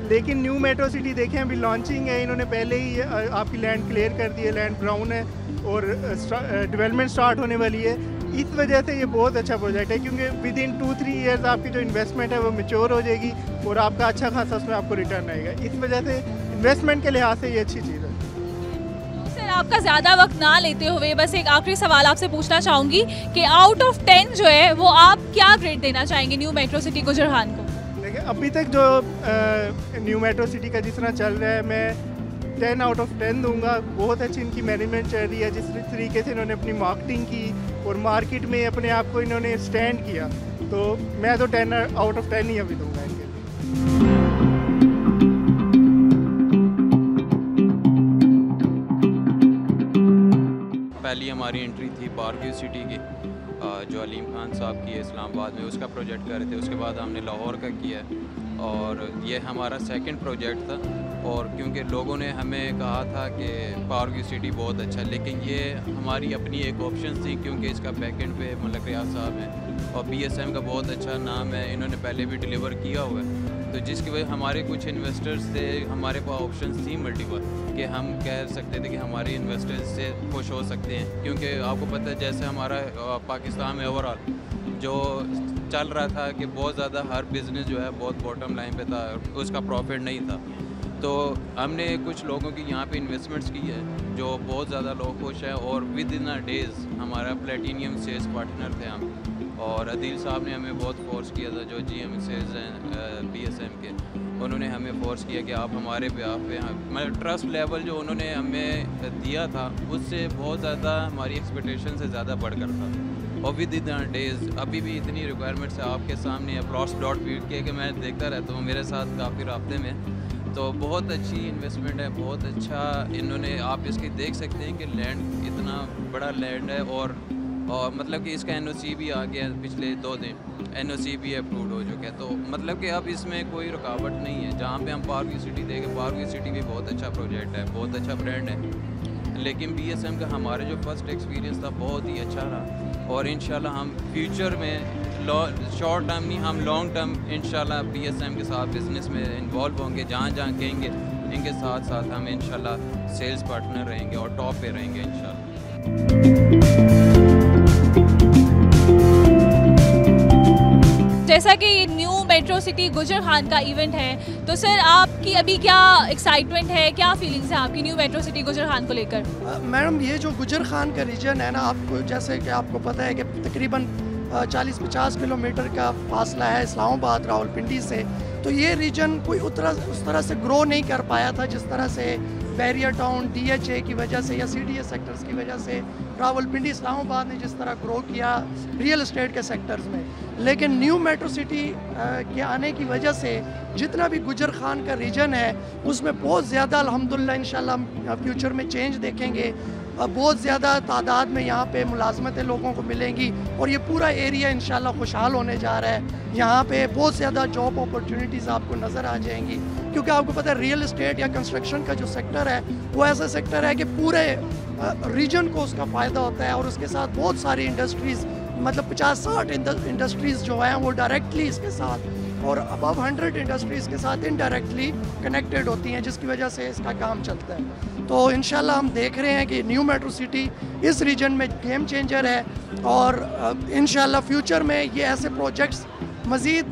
लेकिन न्यू मेट्रो सिटी देखें अभी लॉन्चिंग है, इन्होंने पहले ही आपकी लैंड क्लियर कर दी है, लैंड ब्राउन है और डेवलपमेंट स्टार्ट होने वाली है। इस वजह से ये बहुत अच्छा प्रोजेक्ट है क्योंकि विद इन 2-3 ईयर्स आपकी जो इन्वेस्टमेंट है वो मैच्योर हो जाएगी और आपका अच्छा खासा उसमें आपको रिटर्न आएगा। इस वजह से इन्वेस्टमेंट के लिहाज से ये अच्छी चीज़ है। तो सर आपका ज़्यादा वक्त ना लेते हुए बस एक आखिरी सवाल आपसे पूछना चाहूँगी कि आउट ऑफ 10 जो है वो आप क्या ग्रेड देना चाहेंगे न्यू मेट्रो सिटी गुजरहान को? देखिए अभी तक जो न्यू मेट्रो सिटी का जिस तरह चल रहा है मैं 10 आउट ऑफ 10 दूंगा। बहुत अच्छी इनकी मैनेजमेंट चल रही है, जिस तरीके से इन्होंने अपनी मार्केटिंग की और मार्केट में अपने आप को इन्होंने स्टैंड किया, तो मैं तो 10 आउट ऑफ 10 ही अभी दूंगा इनके लिए। पहली हमारी एंट्री थी पार्क व्यू सिटी की, जो अलीम खान साहब की है इस्लामाबाद में, उसका प्रोजेक्ट कर रहे थे। उसके बाद हमने लाहौर का किया और ये हमारा सेकंड प्रोजेक्ट था। और क्योंकि लोगों ने हमें कहा था कि पार्क व्यू सिटी बहुत अच्छा, लेकिन ये हमारी अपनी एक ऑप्शन थी क्योंकि इसका बैकएंड पे मलक रियाज साहब हैं और BSM का बहुत अच्छा नाम है, इन्होंने पहले भी डिलीवर किया हुआ है। तो जिसकी वजह हमारे कुछ इन्वेस्टर्स थे, हमारे पास ऑप्शंस थी मल्टीपल कि हम कह सकते थे कि हमारे इन्वेस्टर्स से खुश हो सकते हैं, क्योंकि आपको पता है जैसे हमारा पाकिस्तान में ओवरऑल जो चल रहा था कि बहुत ज़्यादा हर बिज़नेस जो है बहुत बॉटम लाइन पे था, उसका प्रॉफिट नहीं था। तो हमने कुछ लोगों की यहाँ पे इन्वेस्टमेंट्स की है जो बहुत ज़्यादा लोग खुश हैं और विद इन अ डेज़ हमारा प्लेटिनियम सेल्स पार्टनर थे हम, और अदील साहब ने हमें बहुत फोर्स किया था जो GM सेल्स हैं BSM के, उन्होंने हमें फोर्स किया कि आप हमारे बेहाफ पे, मतलब ट्रस्ट लेवल जो उन्होंने हमें दिया था उससे बहुत ज़्यादा हमारी एक्सपेक्टेशन से ज़्यादा बढ़कर था। और विद इन डेज़ अभी भी इतनी रिक्वायरमेंट्स है आपके सामने applause.pk के मैं देखता रहता हूँ, मेरे साथ काफ़ी राब्ते में, तो बहुत अच्छी इन्वेस्टमेंट है, बहुत अच्छा इन्होंने, आप इसकी देख सकते हैं कि लैंड इतना बड़ा लैंड है और मतलब कि इसका NOC भी आ गया पिछले 2 दिन, NOC भी अप्रूव हो चुका है। तो मतलब कि अब इसमें कोई रुकावट नहीं है। जहाँ पे हम पार्क व्यू सिटी देखें, पार्क व्यू सिटी भी बहुत अच्छा प्रोजेक्ट है, बहुत अच्छा ब्रांड है, लेकिन BSM का हमारा जो फर्स्ट एक्सपीरियंस था बहुत ही अच्छा रहा। और इंशाल्लाह हम फ्यूचर में शॉर्ट टर्म नहीं, हम लॉन्ग टर्म इंशाल्लाह BSM के साथ बिज़नेस में इन्वॉल्व होंगे। जहाँ जहाँ कहेंगे इनके साथ साथ हम इंशाल्लाह सेल्स पार्टनर रहेंगे और टॉप पे रहेंगे इंशाल्लाह। जैसा कि ये न्यू मेट्रो सिटी गुजरहान का इवेंट है, तो सर आपकी अभी क्या एक्साइटमेंट है, क्या फीलिंग्स है आपकी न्यू मेट्रो सिटी गुजरहान को लेकर? मैडम ये जो गुजरहान का रीजन है ना, आपको जैसे कि आपको पता है कि तकरीबन 40-50 किलोमीटर का फासला है इस्लामाबाद रावलपिंडी से, तो ये रीजन कोई उस तरह से ग्रो नहीं कर पाया था जिस तरह से बैरियर टाउन DHA की वजह से या CDA सेक्टर्स की वजह से रावलपिंडी इस्लामाबाद ने जिस तरह ग्रो किया रियल एस्टेट के सेक्टर्स में। लेकिन न्यू मेट्रो सिटी के आने की वजह से जितना भी गुजर खान का रीजन है उसमें बहुत ज़्यादा अल्हम्दुलिल्लाह इंशाल्लाह फ्यूचर में चेंज देखेंगे। बहुत ज़्यादा तादाद में यहाँ पे मुलाजमतें लोगों को मिलेंगी और ये पूरा एरिया इंशाल्लाह खुशहाल होने जा रहा है। यहाँ पे बहुत ज़्यादा जॉब अपॉर्चुनिटीज़ आपको नज़र आ जाएंगी, क्योंकि आपको पता है रियल एस्टेट या कंस्ट्रक्शन का जो सेक्टर है वो ऐसा सेक्टर है कि पूरे रीजन को उसका फ़ायदा होता है और उसके साथ बहुत सारी इंडस्ट्रीज़, मतलब 50-60 इंडस्ट्रीज़ जो हैं वो डायरेक्टली इसके साथ और अबव 100 इंडस्ट्रीज़ के साथ इनडायरेक्टली कनेक्टेड होती हैं, जिसकी वजह से इसका काम चलता है। तो इंशाल्लाह हम देख रहे हैं कि न्यू मेट्रो सिटी इस रीजन में गेम चेंजर है और इंशाल्लाह फ्यूचर में ये ऐसे प्रोजेक्ट्स मज़ीद,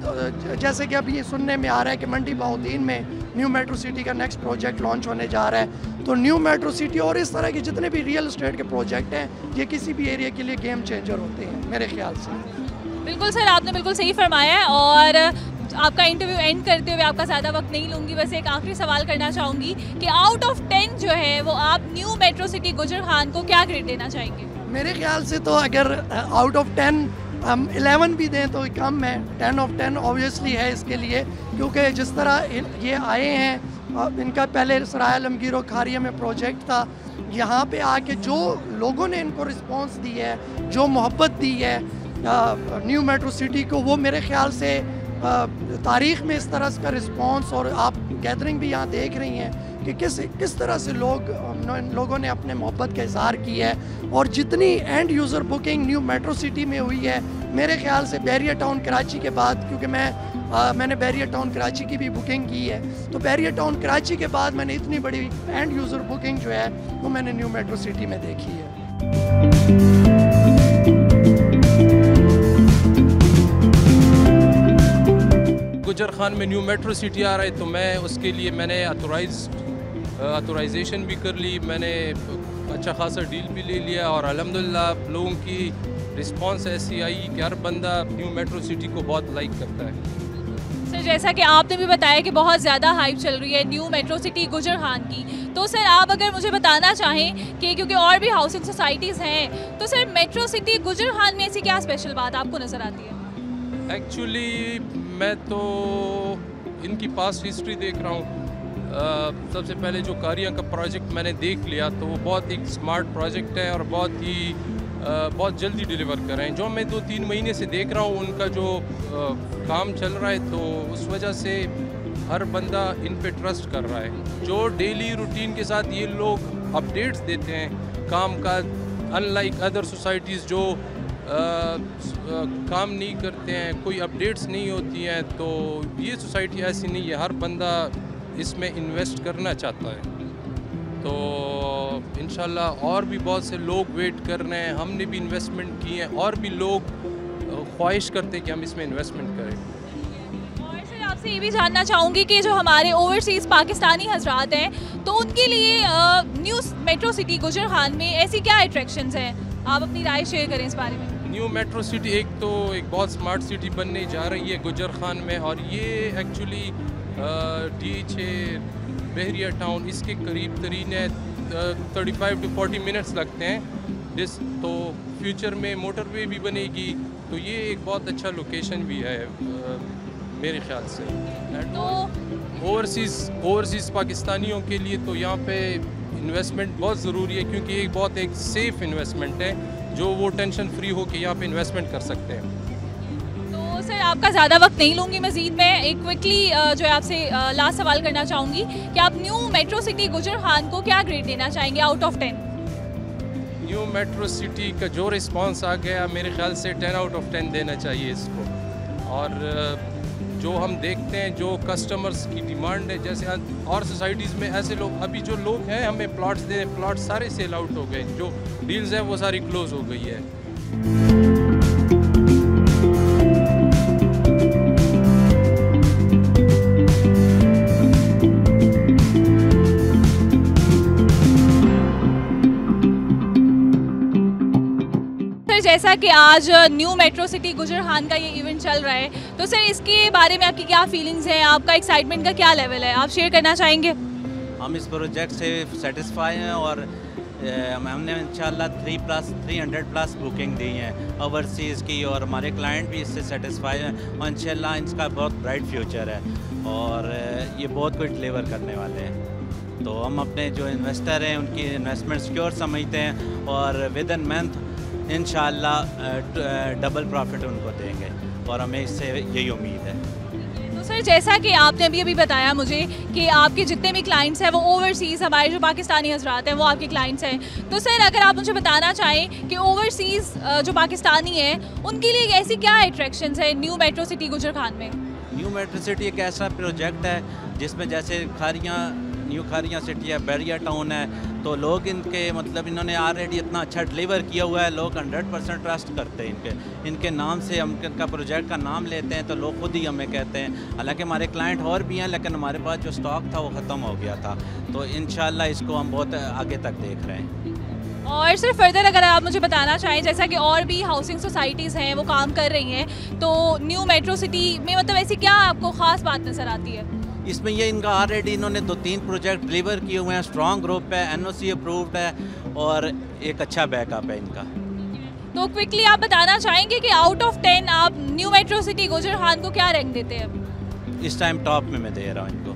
जैसे कि अभी ये सुनने में आ रहा है कि मंडी बहाउद्दीन में न्यू मेट्रो सिटी का नेक्स्ट प्रोजेक्ट लॉन्च होने जा रहा है, तो न्यू मेट्रो सिटी और इस तरह के जितने भी रियल एस्टेट के प्रोजेक्ट हैं ये किसी भी एरिया के लिए गेम चेंजर होते हैं मेरे ख्याल से। बिल्कुल सर, आपने बिल्कुल सही फरमाया है और आपका इंटरव्यू एंड करते हुए आपका ज़्यादा वक्त नहीं लूँगी, बस एक आखिरी सवाल करना चाहूँगी कि आउट ऑफ 10 जो है वो आप न्यू मेट्रो सिटी गुजरहान को क्या ग्रेड देना चाहेंगे? मेरे ख्याल से तो अगर आउट ऑफ 10 हम 11 भी दें तो कम है। 10 ऑफ 10 ऑब्वियसली है इसके लिए, क्योंकि जिस तरह ये आए हैं, इनका पहले सराय आलमगीर और खारिया में प्रोजेक्ट था, यहाँ पे आके जो लोगों ने इनको रिस्पांस दी है, जो मोहब्बत दी है न्यू मेट्रो सिटी को, वो मेरे ख्याल से तारीख़ में इस तरह का रिस्पांस, और आप गैदरिंग भी यहाँ देख रही हैं कि किस तरह से लोगों ने अपने मोहब्बत का इजहार किया है। और जितनी end user booking new metro city में हुई है मेरे ख्याल से बैरियर टाउन कराची के बाद, क्योंकि मैंने बैरियर टाउन कराची की भी बुकिंग की है, तो बैरियर टाउन कराची के बाद मैंने इतनी बड़ी एंड यूज़र बुकिंग जो है वो मैंने न्यू मेट्रो सिटी में देखी है। गुजर खान में न्यू मेट्रो सिटी आ रहा है, तो मैं उसके लिए मैंने ऑथोराइजेशन भी कर ली, मैंने अच्छा खासा डील भी ले लिया और अल्हम्दुलिल्लाह लोगों की रिस्पांस ऐसी आई कि हर बंदा न्यू मेट्रो सिटी को बहुत लाइक करता है। सर जैसा कि आपने भी बताया कि बहुत ज़्यादा हाइप चल रही है न्यू मेट्रो सिटी गुजर खान की, तो सर आप अगर मुझे बताना चाहें कि क्योंकि और भी हाउसिंग सोसाइटीज़ हैं, तो सर मेट्रो सिटी गुजर खान में ऐसी क्या स्पेशल बात आपको नज़र आती है? एक्चुअली मैं तो इनकी पास्ट हिस्ट्री देख रहा हूँ। सबसे पहले जो कारियां का प्रोजेक्ट मैंने देख लिया तो वो बहुत एक स्मार्ट प्रोजेक्ट है और बहुत जल्दी डिलीवर कर रहे हैं। जो मैं 2-3 महीने से देख रहा हूँ उनका जो काम चल रहा है, तो उस वजह से हर बंदा इन पे ट्रस्ट कर रहा है। जो डेली रूटीन के साथ ये लोग अपडेट्स देते हैं काम का, अनलाइक अदर सोसाइटीज़ जो काम नहीं करते हैं, कोई अपडेट्स नहीं होती हैं, तो ये सोसाइटी ऐसी नहीं है। हर बंदा इसमें इन्वेस्ट करना चाहता है। तो इंशाल्लाह और भी बहुत से लोग वेट कर रहे हैं, हमने भी इन्वेस्टमेंट की है और भी लोग ख्वाहिश करते हैं कि हम इसमें इन्वेस्टमेंट करें। और सर आपसे ये भी जानना चाहूँगी कि जो हमारे ओवरसीज़ पाकिस्तानी हजरात हैं, तो उनके लिए न्यू मेट्रो सिटी गुजर खान में ऐसी क्या अट्रैक्शंस हैं? आप अपनी राय शेयर करें इस बारे में। न्यू मेट्रो सिटी एक बहुत स्मार्ट सिटी बनने जा रही है गुजर खान में, और ये एक्चुअली DH बहरिया टाउन इसके करीब तरीन है। 35 to 40 मिनट्स लगते हैं तो फ्यूचर में मोटरवे भी बनेगी, तो ये एक बहुत अच्छा लोकेशन भी है मेरे ख्याल से। तो ओवरसीज़ पाकिस्तानियों के लिए तो यहाँ पे इन्वेस्टमेंट बहुत ज़रूरी है, क्योंकि एक सेफ़ इन्वेस्टमेंट है जो वो टेंशन फ्री हो के यहाँ पे इन्वेस्टमेंट कर सकते हैं। तो सर आपका ज़्यादा वक्त नहीं लूँगी मज़ीद, मैं एक क्विकली जो है आपसे लास्ट सवाल करना चाहूँगी कि आप न्यू मेट्रो सिटी गुजर खान को क्या ग्रेड देना चाहेंगे out of 10? New metro city का जो रिस्पांस आ गया मेरे ख्याल से 10 आउट ऑफ 10 देना चाहिए इसको। और जो हम देखते हैं जो कस्टमर्स की डिमांड है, जैसे और सोसाइटीज़ में ऐसे लोग अभी जो लोग हैं हमें प्लॉट्स दे, प्लॉट सारे सेल आउट हो गए, जो डील्स हैं वो सारी क्लोज हो गई है। जैसा कि आज न्यू मेट्रो सिटी गुजर खान का ये इवेंट चल रहा है, तो सर इसके बारे में आपकी क्या फीलिंग्स हैं, आपका एक्साइटमेंट का क्या लेवल है, आप शेयर करना चाहेंगे? हम इस प्रोजेक्ट से सेटिस्फाई हैं और हमने इंशाल्लाह 300+ बुकिंग दी हैं ओवरसीज़ की, और हमारे क्लाइंट भी इससे सेटिस्फाई हैं और इंशाल्लाह इसका बहुत ब्राइट फ्यूचर है और ये बहुत कुछ डिलीवर करने वाले हैं। तो हम अपने जो इन्वेस्टर हैं उनकी इन्वेस्टमेंट सिक्योर समझते हैं और विद इन मंथ इंशाल्लाह डबल प्रॉफिट उनको देंगे और हमें इससे यही उम्मीद है। तो सर जैसा कि आपने अभी बताया मुझे कि आपके जितने भी क्लाइंट्स हैं वो ओवरसीज़, हमारे जो पाकिस्तानी हजरात हैं वो आपके क्लाइंट्स हैं, तो सर अगर आप मुझे बताना चाहें कि ओवरसीज़ जो पाकिस्तानी हैं उनके लिए ऐसी क्या अट्रैक्शंस है न्यू मेट्रो सिटी गुजर खान में? न्यू मेट्रो सिटी एक ऐसा प्रोजेक्ट है जिसमें जैसे न्यू खारियाँ सिटी है, बहरिया टाउन है, तो लोग इनके मतलब इन्होंने ऑलरेडी इतना अच्छा डिलीवर किया हुआ है, लोग 100% ट्रस्ट करते हैं इनके नाम से। हम इनका प्रोजेक्ट का नाम लेते हैं तो लोग खुद ही हमें कहते हैं, हालांकि हमारे क्लाइंट और भी हैं लेकिन हमारे पास जो स्टॉक था वो ख़त्म हो गया था, तो इंशाल्लाह इसको हम बहुत आगे तक देख रहे हैं। और सर फर्दर अगर आप मुझे बताना चाहें, जैसा कि और भी हाउसिंग सोसाइटीज़ हैं वो काम कर रही हैं, तो न्यू मेट्रो सिटी में मतलब ऐसी क्या आपको ख़ास बात नज़र आती है? इसमें ये इनका ऑलरेडी इन्होंने 2-3 प्रोजेक्ट डिलीवर किए हुए हैं, स्ट्रॉन्ग ग्रुप है, NOC अप्रूव्ड है और एक अच्छा बैकअप है इनका। तो क्विकली आप बताना चाहेंगे कि आउट ऑफ 10 आप न्यू मेट्रो सिटी गुजर खान को क्या रैंक देते हैं? इस टाइम टॉप में मैं दे रहा हूँ इनको।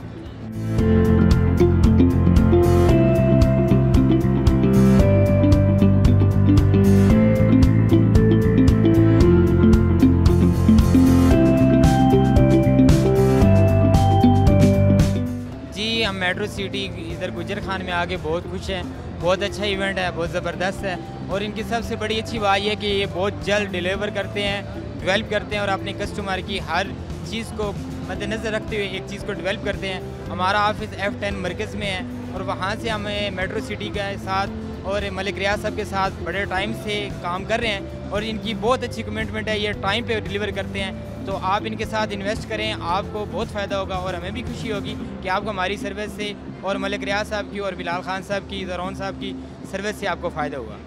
मेट्रो सिटी इधर गुजर खान में आके बहुत खुश हैं, बहुत अच्छा इवेंट है, बहुत ज़बरदस्त है और इनकी सबसे बड़ी अच्छी बात यह है कि ये बहुत जल्द डिलीवर करते हैं, डेवलप करते हैं और अपने कस्टमर की हर चीज़ को मद्देनज़र रखते हुए एक चीज़ को डेवलप करते हैं। हमारा ऑफिस F10 मरकज़ में है और वहाँ से हमें मेट्रो सिटी के साथ और मलिक रियाज साहब के साथ बड़े टाइम से काम कर रहे हैं और इनकी बहुत अच्छी कमिटमेंट है, ये टाइम पे डिलीवर करते हैं। तो आप इनके साथ इन्वेस्ट करें, आपको बहुत फ़ायदा होगा और हमें भी खुशी होगी कि आपको हमारी सर्विस से और मलिक रियाज साहब की और बिलाल खान साहब की, ज़रौन साहब की सर्विस से आपको फ़ायदा हुआ।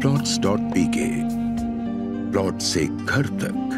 Plots.pk, प्लॉट से घर तक।